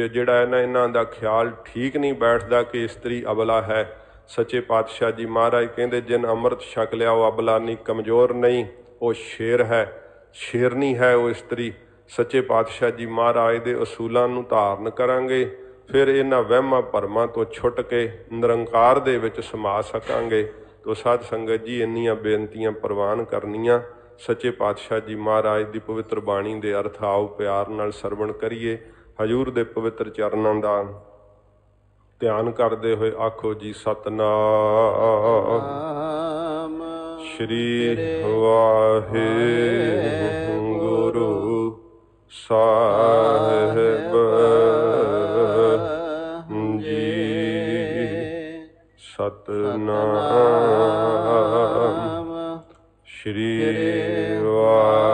ਜਿਹੜਾ ਹੈ ਨਾ, ਇਹਨਾਂ ਦਾ ਖਿਆਲ ਠੀਕ ਨਹੀਂ ਬੈਠਦਾ ਕਿ ਇਸਤਰੀ ਅਬਲਾ ਹੈ। ਸੱਚੇ ਪਾਤਸ਼ਾਹ ਜੀ ਮਹਾਰਾਜ ਕਹਿੰਦੇ ਜਿਨ ਅੰਮ੍ਰਿਤ ਛਕ ਲਿਆ ਉਹ ਅਬਲਾ ਨਹੀਂ, ਕਮਜ਼ੋਰ ਨਹੀਂ, ਉਹ ਸ਼ੇਰ ਹੈ, ਸ਼ੇਰਨੀ ਹੈ ਉਹ ਇਸਤਰੀ। ਸੱਚੇ ਪਾਤਸ਼ਾਹ ਜੀ ਮਹਾਰਾਜ ਦੇ ਅਸੂਲਾਂ ਨੂੰ ਧਾਰਨ ਕਰਾਂਗੇ, ਫਿਰ ਇਹਨਾਂ ਵਹਿਮਾਂ ਭਰਮਾਂ ਤੋਂ ਛੁੱਟ ਕੇ ਨਿਰੰਕਾਰ ਦੇ ਵਿੱਚ ਸਮਾ ਸਕਾਂਗੇ। ਤੋ ਸਾਧ ਸੰਗਤ ਜੀ ਇੰਨੀਆਂ ਬੇਨਤੀਆਂ ਪ੍ਰਵਾਨ ਕਰਨੀਆਂ। ਸੱਚੇ ਪਾਤਸ਼ਾਹ ਜੀ ਮਹਾਰਾਜ ਦੀ ਪਵਿੱਤਰ ਬਾਣੀ ਦੇ ਅਰਥ ਆਓ ਪਿਆਰ ਨਾਲ ਸਰਵਣ ਕਰੀਏ। ਹਜ਼ੂਰ ਦੇ ਪਵਿੱਤਰ ਚਰਨਾਂ ਦਾ ਧਿਆਨ ਕਰਦੇ ਹੋਏ ਆਖੋ ਜੀ ਸਤਨਾਮ ਸ਼੍ਰੀ ਵਾਹਿਗੁਰੂ ਸਾਹਿਬ ਜੀ। ਸਤਨਾਮ ਸ਼੍ਰੀ ਵਾਹਿਗੁਰੂ